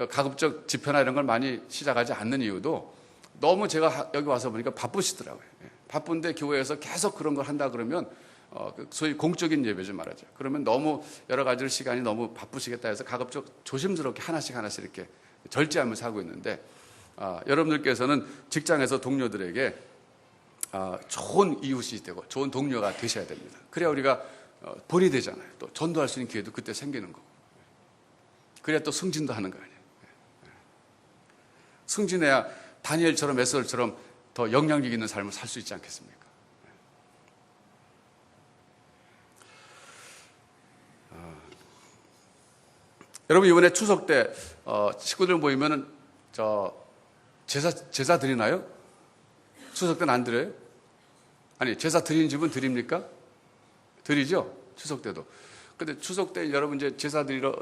가급적 집회나 이런 걸 많이 시작하지 않는 이유도 너무 제가 여기 와서 보니까 바쁘시더라고요. 바쁜데 교회에서 계속 그런 걸 한다 그러면 소위 공적인 예배죠 말하죠. 그러면 너무 여러 가지로 시간이 너무 바쁘시겠다 해서 가급적 조심스럽게 하나씩 이렇게 절제하면서 하고 있는데, 여러분들께서는 직장에서 동료들에게 좋은 이웃이 되고 좋은 동료가 되셔야 됩니다. 그래야 우리가 본이 되잖아요. 또 전도할 수 있는 기회도 그때 생기는 거고, 그래야 또 승진도 하는 거 아니에요. 승진해야 다니엘처럼 에스더처럼 더 영향력 있는 삶을 살 수 있지 않겠습니까? 여러분 이번에 추석 때 식구들 모이면은 제사 드리나요? 추석 때는 안 드려요? 아니 제사 드리는 집은 드립니까? 드리죠? 추석 때도. 근데 추석 때 여러분 이제 제사 드리러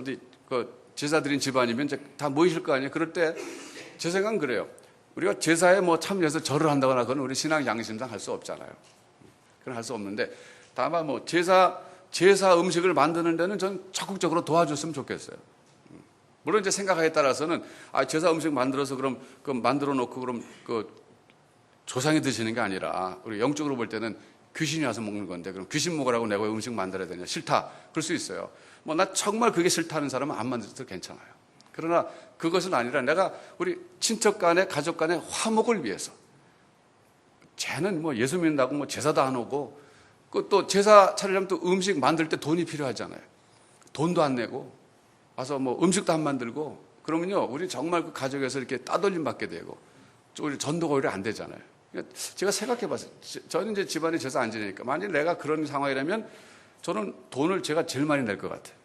제사 드린 집안이면 이제 다 모이실 거 아니에요? 그럴 때 제 생각은 그래요. 우리가 제사에 참여해서 절을 한다거나 그건 우리 신앙 양심상 할 수 없잖아요. 그건 할 수 없는데 다만 제사 음식을 만드는 데는 전 적극적으로 도와줬으면 좋겠어요. 물론 이제 생각하기에 따라서는 제사 음식 만들어서 그럼 만들어 놓고 그럼 조상이 드시는 게 아니라 우리 영적으로 볼 때는 귀신이 와서 먹는 건데 그럼 귀신 먹으라고 내가 음식 만들어야 되냐? 싫다. 그럴 수 있어요. 나 정말 그게 싫다는 사람은 안 만들어도 괜찮아요. 그러나 그것은 아니라 내가 우리 친척 간에 가족 간의 화목을 위해서, 쟤는 예수 믿는다고 제사도 안 오고 또 제사 차리려면 또 음식 만들 때 돈이 필요하잖아요. 돈도 안 내고 와서 음식도 안 만들고 그러면요 우리 정말 그 가족에서 이렇게 따돌림 받게 되고 우리 전도가 오히려 안 되잖아요. 제가 생각해 봤어요. 저는 이제 집안에 제사 안 지내니까 만약 내가 그런 상황이라면 저는 돈을 제가 제일 많이 낼 것 같아요.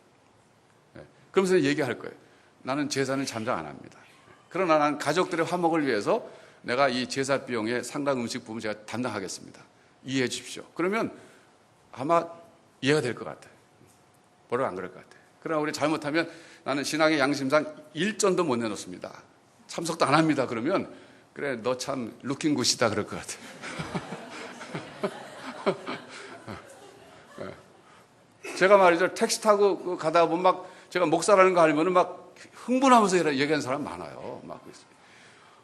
그러면서 얘기할 거예요. 나는 제사는 참작 안 합니다. 그러나 나는 가족들의 화목을 위해서 내가 이 제사 비용의 상당 음식 부분 제가 담당하겠습니다. 이해해 주십시오. 그러면 아마 이해가 될 것 같아요. 뭐라고 안 그럴 것 같아요. 그러나 우리 잘못하면 나는 신앙의 양심상 일전도 못 내놓습니다. 참석도 안 합니다. 그러면 그래 너 참 루킹 굿이다 그럴 것 같아요. 제가 말이죠 택시 타고 가다가 보면 제가 목사라는 거 알면은 흥분하면서 얘기하는 사람 많아요.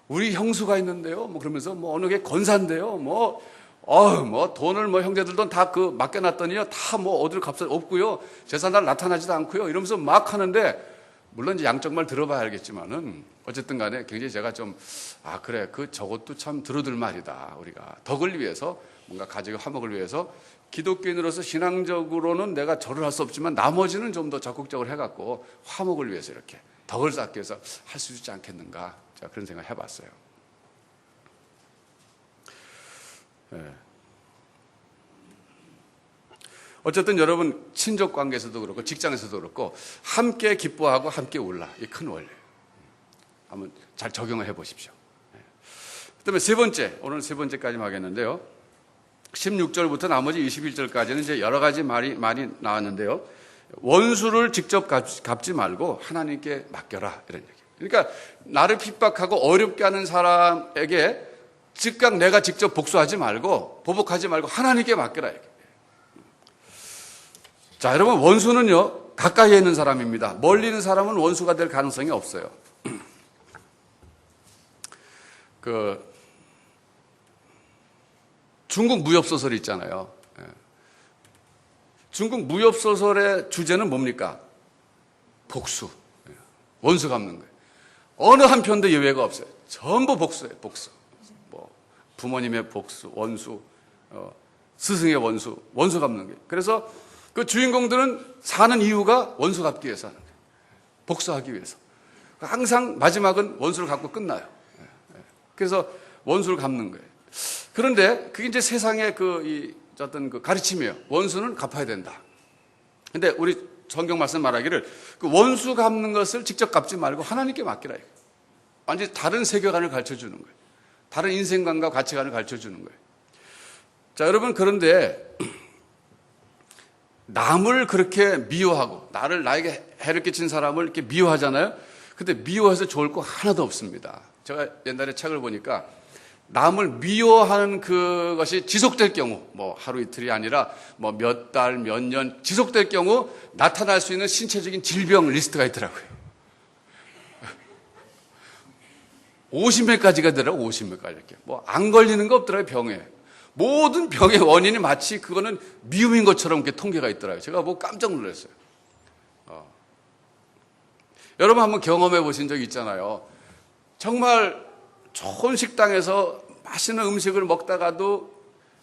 우리 형수가 있는데요. 그러면서 어느 게 권사인데요. 돈을 형제들 돈 다 맡겨놨더니요. 다 어딜 값을 없고요. 제사날 나타나지도 않고요. 이러면서 막 하는데 물론 이제 양쪽 말 들어봐야 알겠지만은 어쨌든 간에 굉장히 제가 좀 그래 저것도 참 들어둘 말이다. 우리가 덕을 위해서 뭔가 가족의 화목을 위해서 기독교인으로서 신앙적으로는 내가 절을 할 수 없지만 나머지는 좀 더 적극적으로 해갖고 화목을 위해서 이렇게 덕을 쌓기 위해서 할 수 있지 않겠는가. 제가 그런 생각을 해봤어요. 네. 어쨌든 여러분 친족 관계에서도 그렇고 직장에서도 그렇고 함께 기뻐하고 함께 울라. 이 큰 원리. 한번 잘 적용을 해보십시오. 그다음에 세 번째, 오늘 세 번째까지 하겠는데요. 16절부터 나머지 21절까지는 이제 여러 가지 말이 많이 나왔는데요. 원수를 직접 갚지 말고 하나님께 맡겨라 이런 얘기. 그러니까 나를 핍박하고 어렵게 하는 사람에게 즉각 내가 직접 복수하지 말고 보복하지 말고 하나님께 맡겨라. 자, 여러분 원수는요 가까이에 있는 사람입니다. 멀리 있는 사람은 원수가 될 가능성이 없어요. 중국 무협소설 있잖아요. 중국 무협소설의 주제는 뭡니까? 복수. 원수 갚는 거예요. 어느 한 편도 예외가 없어요. 전부 복수예요. 복수. 뭐 부모님의 복수, 원수, 스승의 원수, 원수 갚는 거예요. 그래서 그 주인공들은 사는 이유가 원수 갚기 위해서 하는 거예요. 복수하기 위해서. 항상 마지막은 원수를 갚고 끝나요. 그래서 원수를 갚는 거예요. 그런데 그게 이제 세상의 어떤 가르침이에요. 원수는 갚아야 된다. 근데 우리 성경 말씀 말하기를 그 원수 갚는 것을 직접 갚지 말고 하나님께 맡기라. 완전히 다른 세계관을 가르쳐 주는 거예요. 다른 인생관과 가치관을 가르쳐 주는 거예요. 자, 여러분 그런데 남을 그렇게 미워하고 나에게 해를 끼친 사람을 이렇게 미워하잖아요. 근데 미워해서 좋을 거 하나도 없습니다. 제가 옛날에 책을 보니까 남을 미워하는 그것이 지속될 경우, 뭐 하루 이틀이 아니라 뭐 몇 달, 몇 년 지속될 경우 나타날 수 있는 신체적인 질병 리스트가 있더라고요. 50몇가지가 되더라고요. 50몇가지 이렇게. 뭐 안 걸리는 거 없더라고요. 병에. 모든 병의 원인이 마치 그거는 미움인 것처럼 이렇게 통계가 있더라고요. 제가 뭐 깜짝 놀랐어요. 여러분 한번 경험해 보신 적 있잖아요. 정말 좋은 식당에서 맛있는 음식을 먹다가도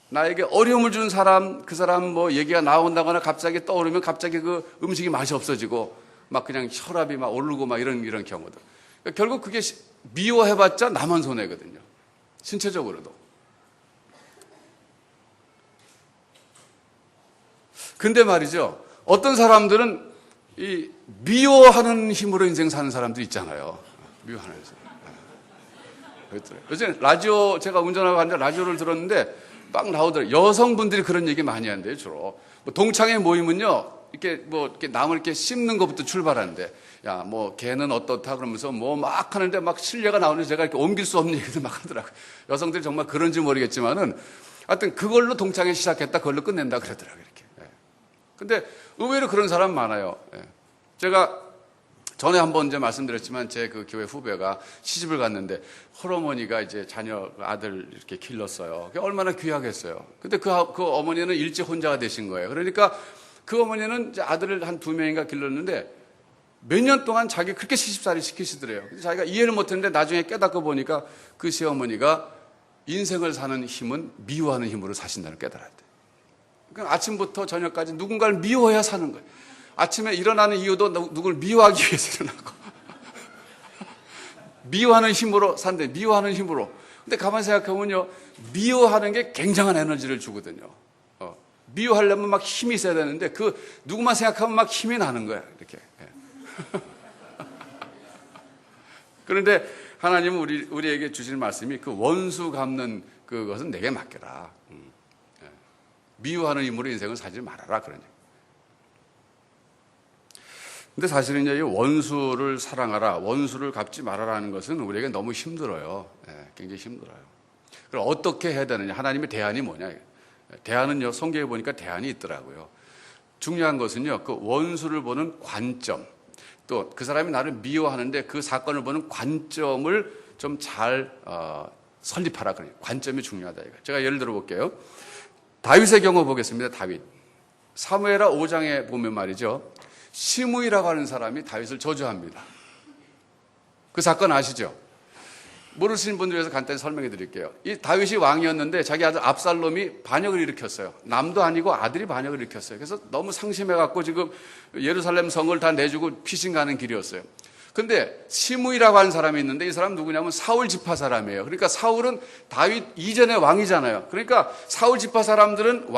나에게 어려움을 주는 사람, 그 사람 뭐 얘기가 나온다거나 갑자기 떠오르면 갑자기 그 음식이 맛이 없어지고 막 그냥 혈압이 막 오르고 막 이런 경우들. 그러니까 결국 그게 미워해봤자 나만 손해거든요. 신체적으로도. 근데 말이죠. 어떤 사람들은 이 미워하는 힘으로 인생 사는 사람도 있잖아요. 미워하는 힘으로. 요즘 라디오 제가 운전하고 갔는데 라디오를 들었는데 막 나오더라고요. 여성분들이 그런 얘기 많이 하는데요, 주로. 뭐 동창회 모임은요, 이렇게 남을 이렇게 씹는 것부터 출발하는데, 야, 뭐 걔는 어떻다 그러면서 뭐 막 하는데 막 실례가 나오는데 제가 이렇게 옮길 수 없는 얘기들 막 하더라고요. 여성들이 정말 그런지 모르겠지만은 하여튼 그걸로 동창회 시작했다, 그걸로 끝낸다 그러더라고요, 이렇게. 근데 의외로 그런 사람 많아요. 제가 전에 한번 이제 말씀드렸지만 제 그 교회 후배가 시집을 갔는데 홀어머니가 이제 자녀 아들 이렇게 길렀어요. 얼마나 귀하겠어요. 근데 그 어머니는 일찍 혼자가 되신 거예요. 그러니까 그 어머니는 이제 아들을 한 2명인가 길렀는데 몇 년 동안 자기 그렇게 시집살이 시키시더래요. 자기가 이해를 못했는데 나중에 깨닫고 보니까 그 시어머니가 인생을 사는 힘은 미워하는 힘으로 사신다는 걸 깨달았대. 그러니까 아침부터 저녁까지 누군가를 미워해야 사는 거예요. 아침에 일어나는 이유도 누구를 미워하기 위해서 일어나고 미워하는 힘으로 산대. 미워하는 힘으로. 근데 가만히 생각해보면요, 미워하는 게 굉장한 에너지를 주거든요. 미워하려면 막 힘이 있어야 되는데 누구만 생각하면 막 힘이 나는 거야, 이렇게. 그런데 하나님은 우리에게 주시는 말씀이 그 원수 갚는 그것은 내게 맡겨라. 미워하는 힘으로 인생을 살지 말아라, 그런 얘기. 근데 사실은 이제 원수를 사랑하라, 원수를 갚지 말아라는 것은 우리에게 너무 힘들어요. 굉장히 힘들어요. 그럼 어떻게 해야 되느냐? 하나님의 대안이 뭐냐? 대안은요, 성경에 보니까 대안이 있더라고요. 중요한 것은요, 그 원수를 보는 관점, 또 그 사람이 나를 미워하는데 그 사건을 보는 관점을 좀 잘 설립하라. 그래요. 관점이 중요하다. 이거. 제가 예를 들어 볼게요. 다윗의 경우 보겠습니다. 다윗. 사무엘하 5장에 보면 말이죠. 시므이라고 하는 사람이 다윗을 저주합니다. 그 사건 아시죠? 모르시는 분들 위해서 간단히 설명해 드릴게요. 이 다윗이 왕이었는데 자기 아들 압살롬이 반역을 일으켰어요. 남도 아니고 아들이 반역을 일으켰어요. 그래서 너무 상심해갖고 지금 예루살렘 성을 다 내주고 피신 가는 길이었어요. 근데 시므이라고 하는 사람이 있는데 이 사람 누구냐면 사울 지파 사람이에요. 그러니까 사울은 다윗 이전의 왕이잖아요. 그러니까 사울 지파 사람들은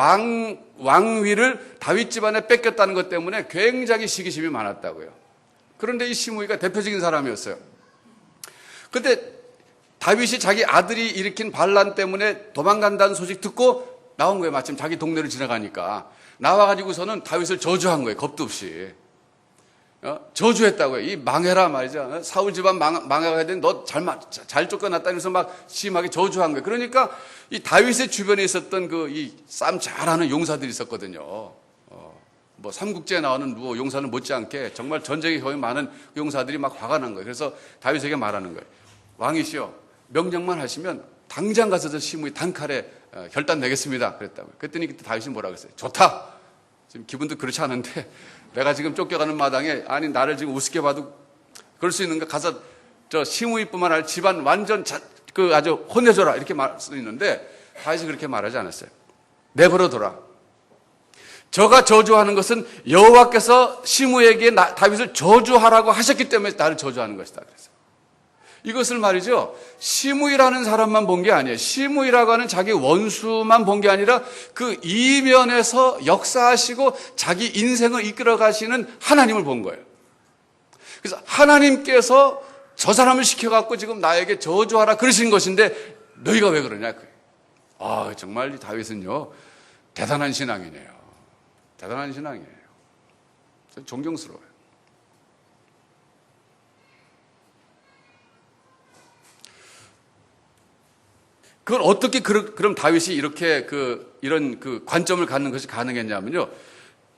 왕위를 다윗 집안에 뺏겼다는 것 때문에 굉장히 시기심이 많았다고요. 그런데 이 시므이가 대표적인 사람이었어요. 근데 다윗이 자기 아들이 일으킨 반란 때문에 도망간다는 소식 듣고 나온 거예요. 마침 자기 동네를 지나가니까 나와가지고서는 다윗을 저주한 거예요. 겁도 없이. 저주했다고요. 이 망해라 말이죠. 사울 집안 망해가야 되는 너 잘 쫓겨났다 그래서 막 심하게 저주한 거예요. 그러니까 이 다윗의 주변에 있었던 그 이 싸움 잘하는 용사들이 있었거든요. 뭐 삼국지에 나오는 뭐 용사는 못지않게 정말 전쟁에 거의 많은 용사들이 막 화가 난 거예요. 그래서 다윗에게 말하는 거예요. 왕이시여, 명령만 하시면 당장 가서 저 시므이 단칼에 결단 내겠습니다. 그랬다고요. 그랬더니 그때 다윗이 뭐라고 했어요? 좋다. 지금 기분도 그렇지 않은데 내가 지금 쫓겨가는 마당에 아니 나를 지금 우습게 봐도 그럴 수 있는가? 가서 저 시므이뿐만 아니라 집안 완전 아주 혼내줘라 이렇게 말할 수 있는데 다윗이 그렇게 말하지 않았어요. 내버려둬라. 저가 저주하는 것은 여호와께서 시므이에게 다윗을 저주하라고 하셨기 때문에 나를 저주하는 것이다. 그래서 이것을 말이죠. 시므이라는 사람만 본 게 아니에요. 시므이라고 하는 자기 원수만 본 게 아니라 그 이면에서 역사하시고 자기 인생을 이끌어 가시는 하나님을 본 거예요. 그래서 하나님께서 저 사람을 시켜갖고 지금 나에게 저주하라 그러신 것인데 너희가 왜 그러냐. 정말 이 다윗은요. 대단한 신앙이네요. 대단한 신앙이에요. 존경스러워요. 그걸 어떻게 그럼 다윗이 이렇게 이런 관점을 갖는 것이 가능했냐면요.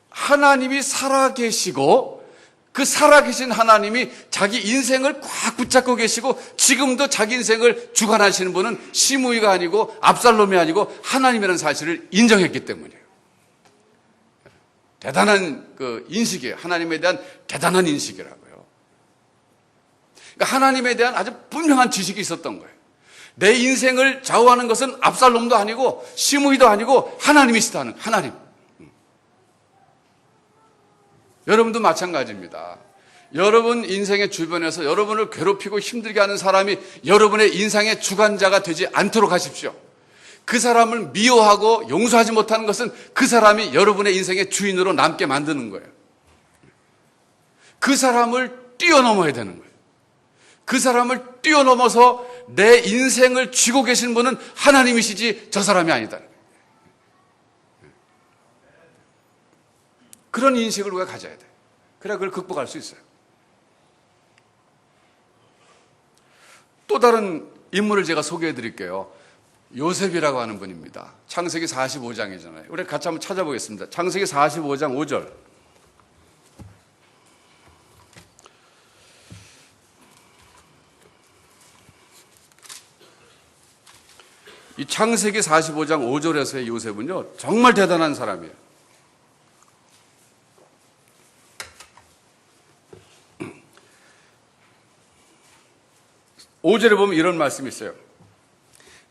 하나님이 살아계시고 그 살아계신 하나님이 자기 인생을 꽉 붙잡고 계시고 지금도 자기 인생을 주관하시는 분은 시므이가 아니고 압살롬이 아니고 하나님이라는 사실을 인정했기 때문이에요. 대단한 인식이에요. 하나님에 대한 대단한 인식이라고요. 그러니까 하나님에 대한 아주 분명한 지식이 있었던 거예요. 내 인생을 좌우하는 것은 압살롬도 아니고 시므이도 아니고 하나님이시다는 하나님. 여러분도 마찬가지입니다. 여러분 인생의 주변에서 여러분을 괴롭히고 힘들게 하는 사람이 여러분의 인생의 주관자가 되지 않도록 하십시오. 그 사람을 미워하고 용서하지 못하는 것은 그 사람이 여러분의 인생의 주인으로 남게 만드는 거예요. 그 사람을 뛰어넘어야 되는 거예요. 그 사람을 뛰어넘어서 내 인생을 쥐고 계신 분은 하나님이시지 저 사람이 아니다. 그런 인식을 우리가 가져야 돼. 그래야 그걸 극복할 수 있어요. 또 다른 인물을 제가 소개해 드릴게요. 요셉이라고 하는 분입니다. 창세기 45장이잖아요. 우리 같이 한번 찾아보겠습니다. 창세기 45장 5절. 이 창세기 45장 5절에서의 요셉은요, 정말 대단한 사람이에요. 5절에 보면 이런 말씀이 있어요.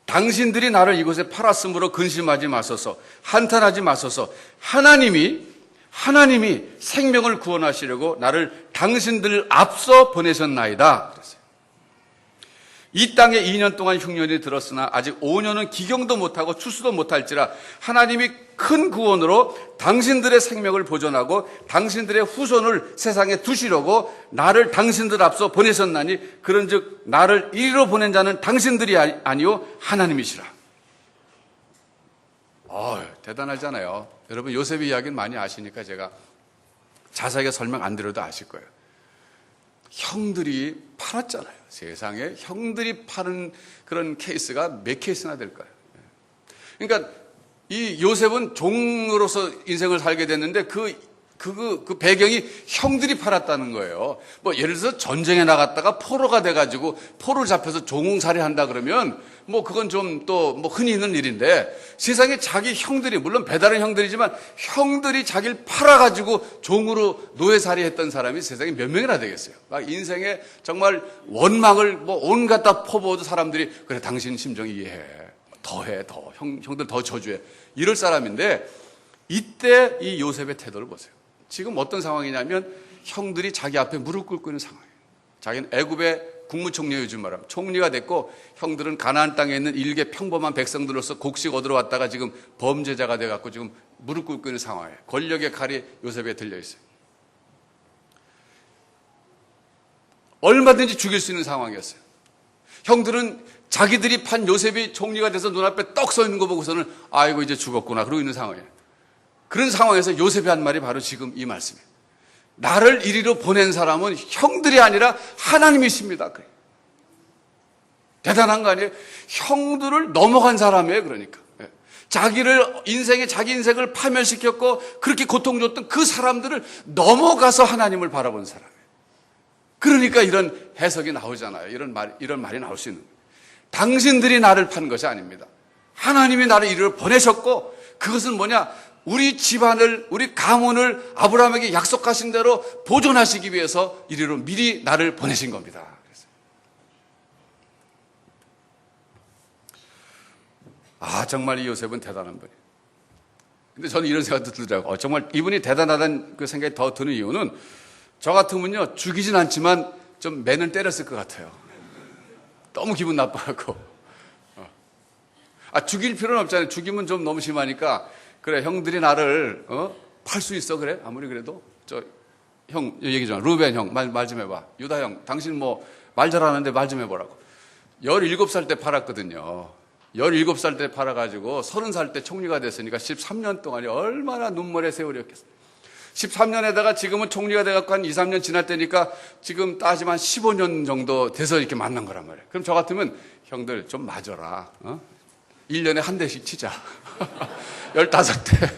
당신들이 나를 이곳에 팔았으므로 근심하지 마소서, 한탄하지 마소서. 하나님이 생명을 구원하시려고 나를 당신들 앞서 보내셨나이다. 그랬어요. 이 땅에 2년 동안 흉년이 들었으나 아직 5년은 기경도 못하고 추수도 못할지라 하나님이 큰 구원으로 당신들의 생명을 보존하고 당신들의 후손을 세상에 두시려고 나를 당신들 앞서 보내셨나니 그런즉 나를 이리로 보낸 자는 당신들이 아니요 하나님이시라. 대단하잖아요. 여러분 요셉의 이야기는 많이 아시니까 제가 자세하게 설명 안 드려도 아실 거예요. 형들이 팔았잖아요. 세상에 형들이 파는 그런 케이스가 몇 케이스나 될까요? 그러니까 이 요셉은 종으로서 인생을 살게 됐는데 그 그 배경이 형들이 팔았다는 거예요. 뭐 예를 들어서 전쟁에 나갔다가 포로가 돼가지고 포로 잡혀서 종살이 한다 그러면 뭐 그건 좀 또 뭐 흔히 있는 일인데, 세상에 자기 형들이, 물론 배다른 형들이지만 형들이 자기를 팔아가지고 종으로 노예살이 했던 사람이 세상에 몇 명이나 되겠어요. 막 인생에 정말 원망을 뭐 온갖 다 퍼부어도 사람들이 그래 당신 심정 이해해, 더해, 더 형들 더 저주해, 이럴 사람인데, 이때 이 요셉의 태도를 보세요. 지금 어떤 상황이냐면 형들이 자기 앞에 무릎 꿇고 있는 상황이에요. 자기는 애굽의 국무총리, 요즘 말하면 총리가 됐고, 형들은 가나안 땅에 있는 일개 평범한 백성들로서 곡식 얻으러 왔다가 지금 범죄자가 돼갖고 지금 무릎 꿇고 있는 상황이에요. 권력의 칼이 요셉에 들려 있어요. 얼마든지 죽일 수 있는 상황이었어요. 형들은 자기들이 판 요셉이 총리가 돼서 눈앞에 떡 서 있는 거 보고서는 아이고 이제 죽었구나 그러고 있는 상황이에요. 그런 상황에서 요셉이 한 말이 바로 지금 이 말씀이에요. 나를 이리로 보낸 사람은 형들이 아니라 하나님이십니다. 대단한 거 아니에요? 형들을 넘어간 사람이에요. 그러니까 자기 인생을 파멸시켰고 그렇게 고통 줬던 그 사람들을 넘어가서 하나님을 바라본 사람이에요. 그러니까 이런 해석이 나오잖아요. 이런 말이 나올 수 있는 거예요. 당신들이 나를 판 것이 아닙니다. 하나님이 나를 이리로 보내셨고, 그것은 뭐냐? 우리 집안을, 우리 가문을 아브라함에게 약속하신 대로 보존하시기 위해서 이리로 미리 나를 보내신 겁니다. 정말 이 요셉은 대단한 분이에요. 근데 저는 이런 생각도 들더라고요. 정말 이분이 대단하다는 그 생각이 더 드는 이유는, 저 같으면요, 죽이진 않지만 좀 매는 때렸을 것 같아요. 너무 기분 나빠갖고. 죽일 필요는 없잖아요. 죽이면 좀 너무 심하니까, 그래, 형들이 나를, 팔 수 있어, 그래? 아무리 그래도. 형, 얘기 좀, 루벤 형, 말 좀 해봐. 유다 형, 당신 뭐, 말 잘하는데 말 좀 해보라고. 17살 때 팔았거든요. 17살 때 팔아가지고, 30살 때 총리가 됐으니까 13년 동안이 얼마나 눈물의 세월이었겠어요. 13년에다가 지금은 총리가 돼갖고 한 2, 3년 지날 때니까 지금 따지면 15년 정도 돼서 이렇게 만난 거란 말이에요. 그럼 저 같으면, 형들 좀 맞아라. 1년에 한 대씩 치자. 15대.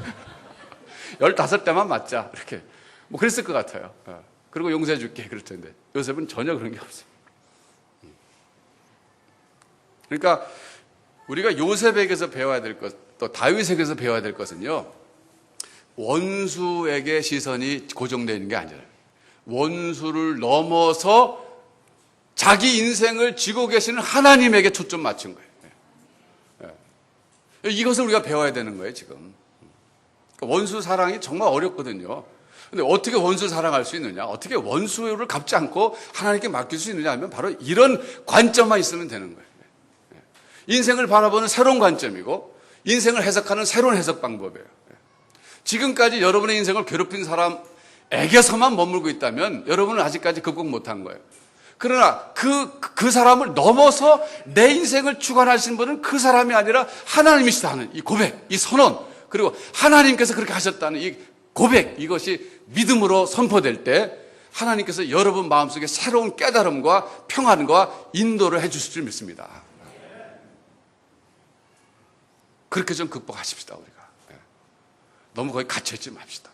15대만 맞자. 이렇게. 뭐 그랬을 것 같아요. 그리고 용서해 줄게. 그럴 텐데. 요셉은 전혀 그런 게 없어요. 그러니까 우리가 요셉에게서 배워야 될 것, 또 다윗에게서 배워야 될 것은요, 원수에게 시선이 고정되어 있는 게 아니라 원수를 넘어서 자기 인생을 지고 계시는 하나님에게 초점 맞춘 거예요. 이것을 우리가 배워야 되는 거예요, 지금. 원수 사랑이 정말 어렵거든요. 근데 어떻게 원수 사랑할 수 있느냐? 어떻게 원수를 갚지 않고 하나님께 맡길 수 있느냐 하면 바로 이런 관점만 있으면 되는 거예요. 인생을 바라보는 새로운 관점이고, 인생을 해석하는 새로운 해석 방법이에요. 지금까지 여러분의 인생을 괴롭힌 사람에게서만 머물고 있다면 여러분은 아직까지 극복 못한 거예요. 그러나 그 사람을 넘어서 내 인생을 주관하신 분은 그 사람이 아니라 하나님이시다 하는 이 고백, 이 선언, 그리고 하나님께서 그렇게 하셨다는 이 고백, 이것이 믿음으로 선포될 때 하나님께서 여러분 마음속에 새로운 깨달음과 평안과 인도를 해주실 줄 믿습니다. 그렇게 좀 극복하십시다, 우리가. 너무 거기 갇혀있지 맙시다.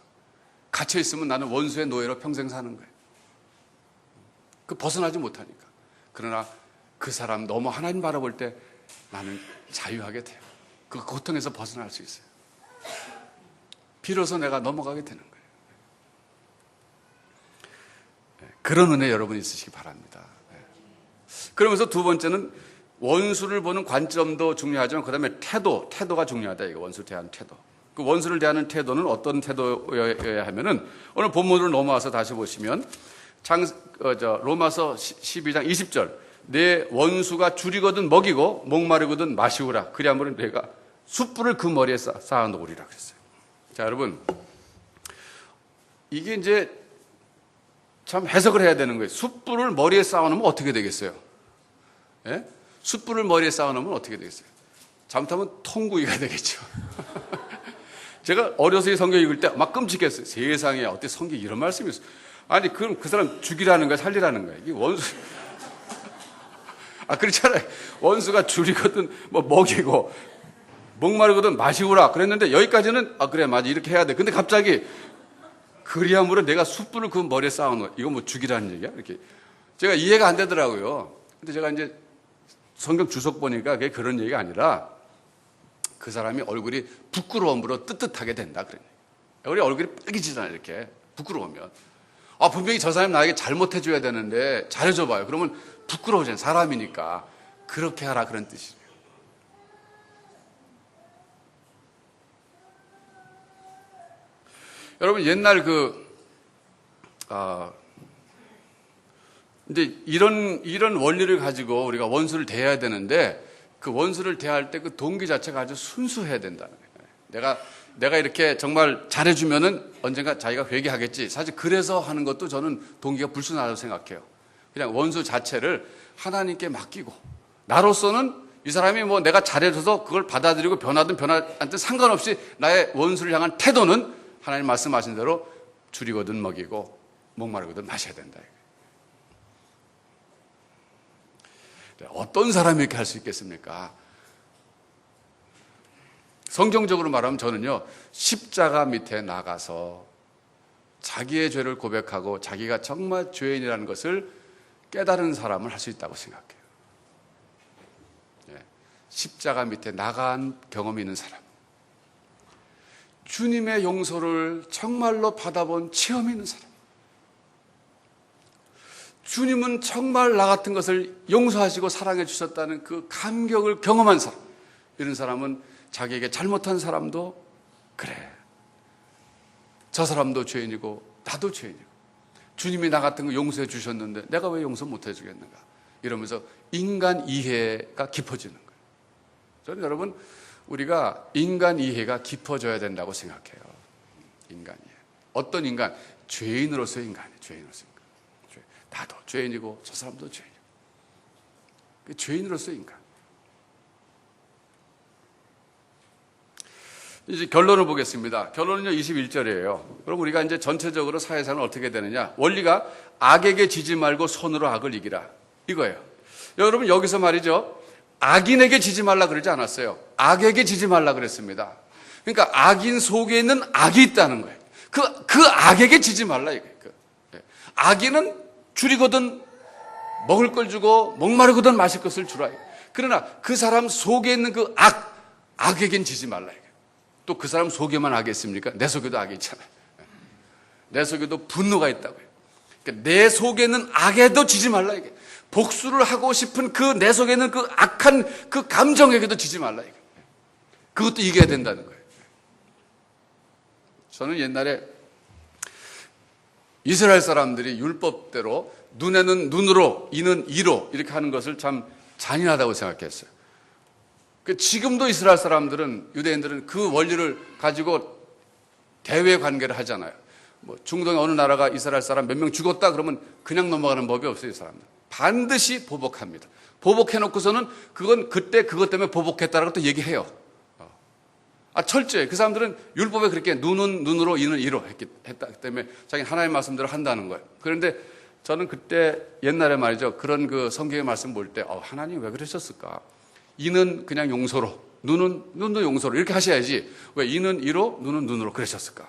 갇혀있으면 나는 원수의 노예로 평생 사는 거예요. 벗어나지 못하니까. 그러나 그 사람 너무 하나님 바라볼 때 나는 자유하게 돼요. 그 고통에서 벗어날 수 있어요. 비로소 내가 넘어가게 되는 거예요. 그런 은혜 여러분 있으시기 바랍니다. 그러면서 두 번째는 원수를 보는 관점도 중요하지만 그 다음에 태도가 중요하다. 이거 원수를 대하는 태도. 그 원수를 대하는 태도는 어떤 태도여야 하면은, 오늘 본문으로 넘어와서 다시 보시면 로마서 12장 20절, 내 원수가 줄이거든 먹이고 목마르거든 마시우라. 그리하면 내가 숯불을 그 머리에 쌓아놓으리라 그랬어요. 자, 여러분, 이게 이제 참 해석을 해야 되는 거예요. 숯불을 머리에 쌓아놓으면 어떻게 되겠어요? 예? 숯불을 머리에 쌓아놓으면 어떻게 되겠어요? 잘못하면 통구이가 되겠죠. 제가 어려서 이 성경 읽을 때 막 끔찍했어요. 세상에 어떻게 성경에 이런 말씀이 있어요? 아니, 그럼 그 사람 죽이라는 거야, 살리라는 거야? 이게 원수. 그렇잖아요. 원수가 줄이거든, 뭐 먹이고, 목마르거든 마시우라. 그랬는데 여기까지는, 그래, 맞아. 이렇게 해야 돼. 근데 갑자기 그리함으로 내가 숯불을 그 머리에 쌓아놓은 이거 뭐 죽이라는 얘기야? 이렇게 제가 이해가 안 되더라고요. 근데 제가 이제 성경 주석 보니까 그게 그런 얘기가 아니라 그 사람이 얼굴이 부끄러움으로 뜨뜻하게 된다 그런 얘기. 우리 얼굴이 빨개지잖아요. 이렇게 부끄러우면 분명히 저 사람이 나에게 잘못해줘야 되는데 잘해줘봐요. 그러면 부끄러워지잖아요. 사람이니까 그렇게 하라 그런 뜻이에요. 여러분 옛날 이제 이런 원리를 가지고 우리가 원수를 대해야 되는데 그 원수를 대할 때 그 동기 자체가 아주 순수해야 된다는 거예요. 내가 이렇게 정말 잘해주면은 언젠가 자기가 회개하겠지. 사실 그래서 하는 것도 저는 동기가 불순하다고 생각해요. 그냥 원수 자체를 하나님께 맡기고 나로서는 이 사람이 뭐 내가 잘해줘서 그걸 받아들이고 변하든 변하지 않든 상관없이 나의 원수를 향한 태도는 하나님 말씀하신 대로 줄이거든 먹이고 목마르거든 마셔야 된다. 어떤 사람이 이렇게 할 수 있겠습니까? 성경적으로 말하면 저는요, 십자가 밑에 나가서 자기의 죄를 고백하고 자기가 정말 죄인이라는 것을 깨달은 사람을 할 수 있다고 생각해요. 십자가 밑에 나간 경험이 있는 사람. 주님의 용서를 정말로 받아본 체험이 있는 사람. 주님은 정말 나 같은 것을 용서하시고 사랑해 주셨다는 그 감격을 경험한 사람. 이런 사람은 자기에게 잘못한 사람도 그래. 저 사람도 죄인이고 나도 죄인이고 주님이 나 같은 거 용서해 주셨는데 내가 왜 용서 못 해주겠는가. 이러면서 인간 이해가 깊어지는 거예요. 저는 여러분 우리가 인간 이해가 깊어져야 된다고 생각해요. 인간 이해. 어떤 인간? 죄인으로서의 인간이에요. 죄인으로서의 인간. 나도 죄인이고 저 사람도 죄인이고. 죄인으로서의 인간. 이제 결론을 보겠습니다. 결론은요 21절이에요. 그럼 우리가 이제 전체적으로 사회생활은 어떻게 되느냐? 원리가 악에게 지지 말고 손으로 악을 이기라. 이거예요. 여러분 여기서 말이죠. 악인에게 지지 말라 그러지 않았어요. 악에게 지지 말라 그랬습니다. 그러니까 악인 속에 있는 악이 있다는 거예요. 그 악에게 지지 말라 이거예요. 악인은 줄이거든 먹을 걸 주고 목마르거든 마실 것을 주라. 그러나 그 사람 속에 있는 그 악에겐 지지 말라 이거예요. 또 그 사람 속에만 악이 있습니까? 내 속에도 악이 있잖아요. 내 속에도 분노가 있다고요. 그러니까 내 속에는 악에도 지지 말라 이게. 복수를 하고 싶은 그 내 속에는 그 악한 그 감정에게도 지지 말라 이게. 그것도 이겨야 된다는 거예요. 저는 옛날에 이스라엘 사람들이 율법대로 눈에는 눈으로, 이는 이로 이렇게 하는 것을 참 잔인하다고 생각했어요. 지금도 이스라엘 사람들은, 유대인들은 그 원리를 가지고 대외 관계를 하잖아요. 뭐 중동의 어느 나라가 이스라엘 사람 몇 명 죽었다 그러면 그냥 넘어가는 법이 없어요, 이 사람들. 반드시 보복합니다. 보복해놓고서는 그건 그때 그것 때문에 보복했다라고 또 얘기해요. 철저해. 그 사람들은 율법에 그렇게 눈은 눈으로, 이는 이로 했기 때문에 자기 하나님의 말씀대로 한다는 거예요. 그런데 저는 그때 옛날에 말이죠. 그런 그 성경의 말씀 볼 때, 하나님 왜 그러셨을까? 이는 그냥 용서로, 눈도 용서로 이렇게 하셔야지. 왜 이는 이로, 눈은 눈으로 그러셨을까?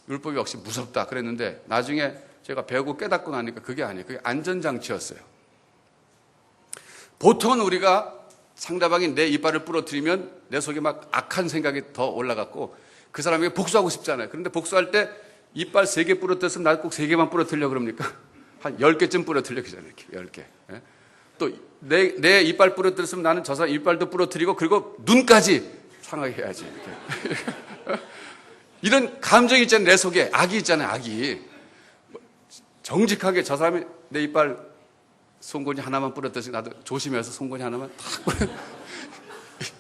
율법이 역시 무섭다 그랬는데 나중에 제가 배우고 깨닫고 나니까 그게 아니에요. 그게 안전장치였어요. 보통은 우리가 상대방이 내 이빨을 부러뜨리면 내 속에 막 악한 생각이 더 올라갔고 그 사람에게 복수하고 싶잖아요. 그런데 복수할 때 이빨 3개 부러뜨렸으면 나 꼭 3개만 부러뜨리려고 그럽니까? 한 10개쯤 부러뜨리려고 하잖아요. 이렇게 10개. 또 내 이빨 부러뜨렸으면 나는 저 사람 이빨도 부러뜨리고 그리고 눈까지 상하게 해야지. 이렇게. 이런 감정이 있잖아요. 내 속에 악이 있잖아요. 악이. 정직하게 저 사람이 내 이빨 송곳니 하나만 부러뜨려서 나도 조심해서 송곳니 하나만 탁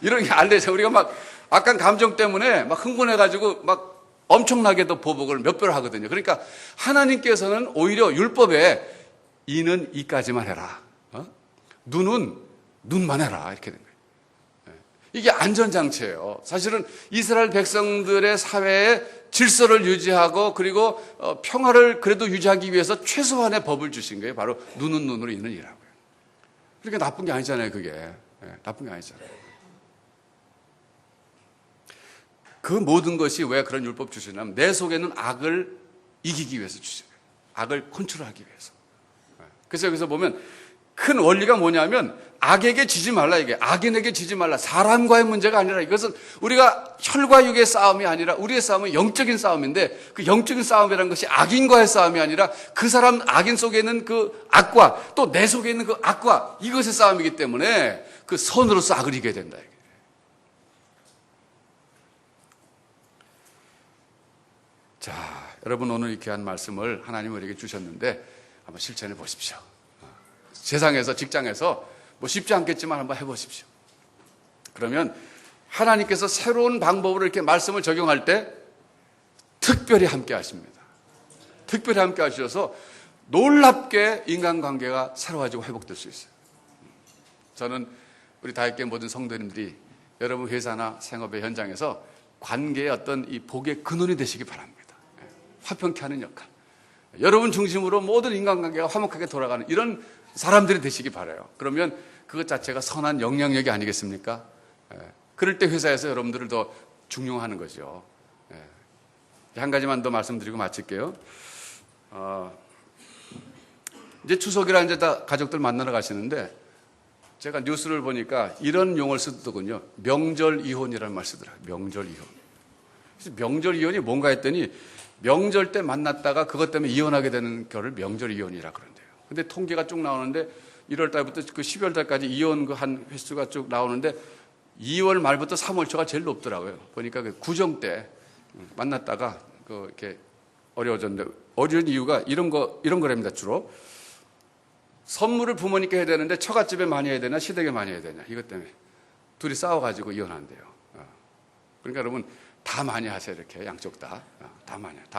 이런 게 안 되죠. 우리가 막 악한 감정 때문에 막 흥분해가지고 막 엄청나게도 보복을 몇 배로 하거든요. 그러니까 하나님께서는 오히려 율법에 이는 이까지만 해라. 눈은 눈만 해라. 이렇게 된 거예요. 이게 안전장치예요. 사실은 이스라엘 백성들의 사회에 질서를 유지하고 그리고 평화를 그래도 유지하기 위해서 최소한의 법을 주신 거예요. 바로 눈은 눈으로 이는 이라고요. 그러니까 나쁜 게 아니잖아요. 그게. 나쁜 게 아니잖아요. 그 모든 것이 왜 그런 율법 주시냐면 내 속에는 악을 이기기 위해서 주신 거예요. 악을 컨트롤하기 위해서. 그래서 여기서 보면 큰 원리가 뭐냐면 악에게 지지 말라, 이게 악인에게 지지 말라. 사람과의 문제가 아니라 이것은 우리가 혈과 육의 싸움이 아니라 우리의 싸움은 영적인 싸움인데, 그 영적인 싸움이라는 것이 악인과의 싸움이 아니라 그 사람 악인 속에 있는 그 악과 또 내 속에 있는 그 악과 이것의 싸움이기 때문에 그 선으로서 악을 이겨야 된다. 자, 여러분, 오늘 이 귀한 말씀을 하나님 우리에게 주셨는데 한번 실천해 보십시오. 세상에서, 직장에서 뭐 쉽지 않겠지만 한번 해보십시오. 그러면 하나님께서 새로운 방법으로 이렇게 말씀을 적용할 때 특별히 함께 하십니다. 특별히 함께 하셔서 놀랍게 인간관계가 새로워지고 회복될 수 있어요. 저는 우리 다윗교회 모든 성도님들이 여러분 회사나 생업의 현장에서 관계의 어떤 이 복의 근원이 되시기 바랍니다. 화평케 하는 역할, 여러분 중심으로 모든 인간관계가 화목하게 돌아가는 이런 사람들이 되시기 바라요. 그러면 그것 자체가 선한 영향력이 아니겠습니까? 그럴 때 회사에서 여러분들을 더 중용하는 거죠. 한 가지만 더 말씀드리고 마칠게요. 이제 추석이라 이제 다 가족들 만나러 가시는데 제가 뉴스를 보니까 이런 용어를 쓰더군요. 명절 이혼이라는 말 쓰더라고요. 명절 이혼. 그래서 명절 이혼이 뭔가 했더니 명절 때 만났다가 그것 때문에 이혼하게 되는 거를 명절 이혼이라 그런대요. 근데 통계가 쭉 나오는데 1월 달부터 그 12월 달까지 이혼 그 한 횟수가 쭉 나오는데 2월 말부터 3월 초가 제일 높더라고요. 보니까 그 구정 때 만났다가 그 이렇게 어려워졌는데, 어려운 이유가 이런 거랍니다. 주로 선물을 부모님께 해야 되는데 처갓집에 많이 해야 되나 시댁에 많이 해야 되냐, 이것 때문에 둘이 싸워가지고 이혼한대요. 그러니까 여러분 다 많이 하세요. 이렇게 양쪽 다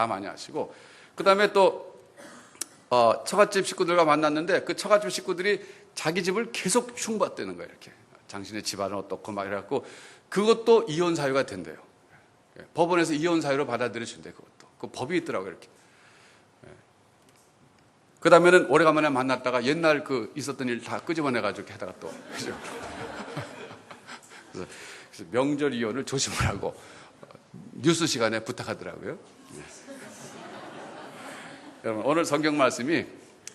많이 하시고, 그 다음에 또 처갓집 식구들과 만났는데 그 처갓집 식구들이 자기 집을 계속 흉봤다는 거예요. 이렇게 당신의 집안은 어떻고 막 이래갖고 그것도 이혼 사유가 된대요. 법원에서 이혼 사유로 받아들여준대요. 그것도 그 법이 있더라고요. 이렇게. 그 다음에는 오래간만에 만났다가 옛날 그 있었던 일 다 끄집어내가지고 이렇게 하다가 또 그래서 명절 이혼을 조심하라고 뉴스 시간에 부탁하더라고요. 여러분, 오늘 성경 말씀이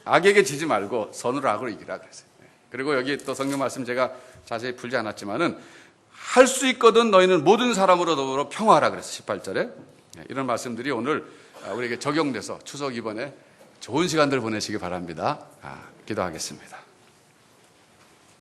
악에게 지지 말고 선으로 악을 이기라 그랬어요. 그리고 여기 또 성경 말씀 제가 자세히 풀지 않았지만은 할 수 있거든 너희는 모든 사람으로 더불어 평화하라 그랬어요. 18절에. 이런 말씀들이 오늘 우리에게 적용돼서 추석 이번에 좋은 시간들 보내시기 바랍니다. 기도하겠습니다.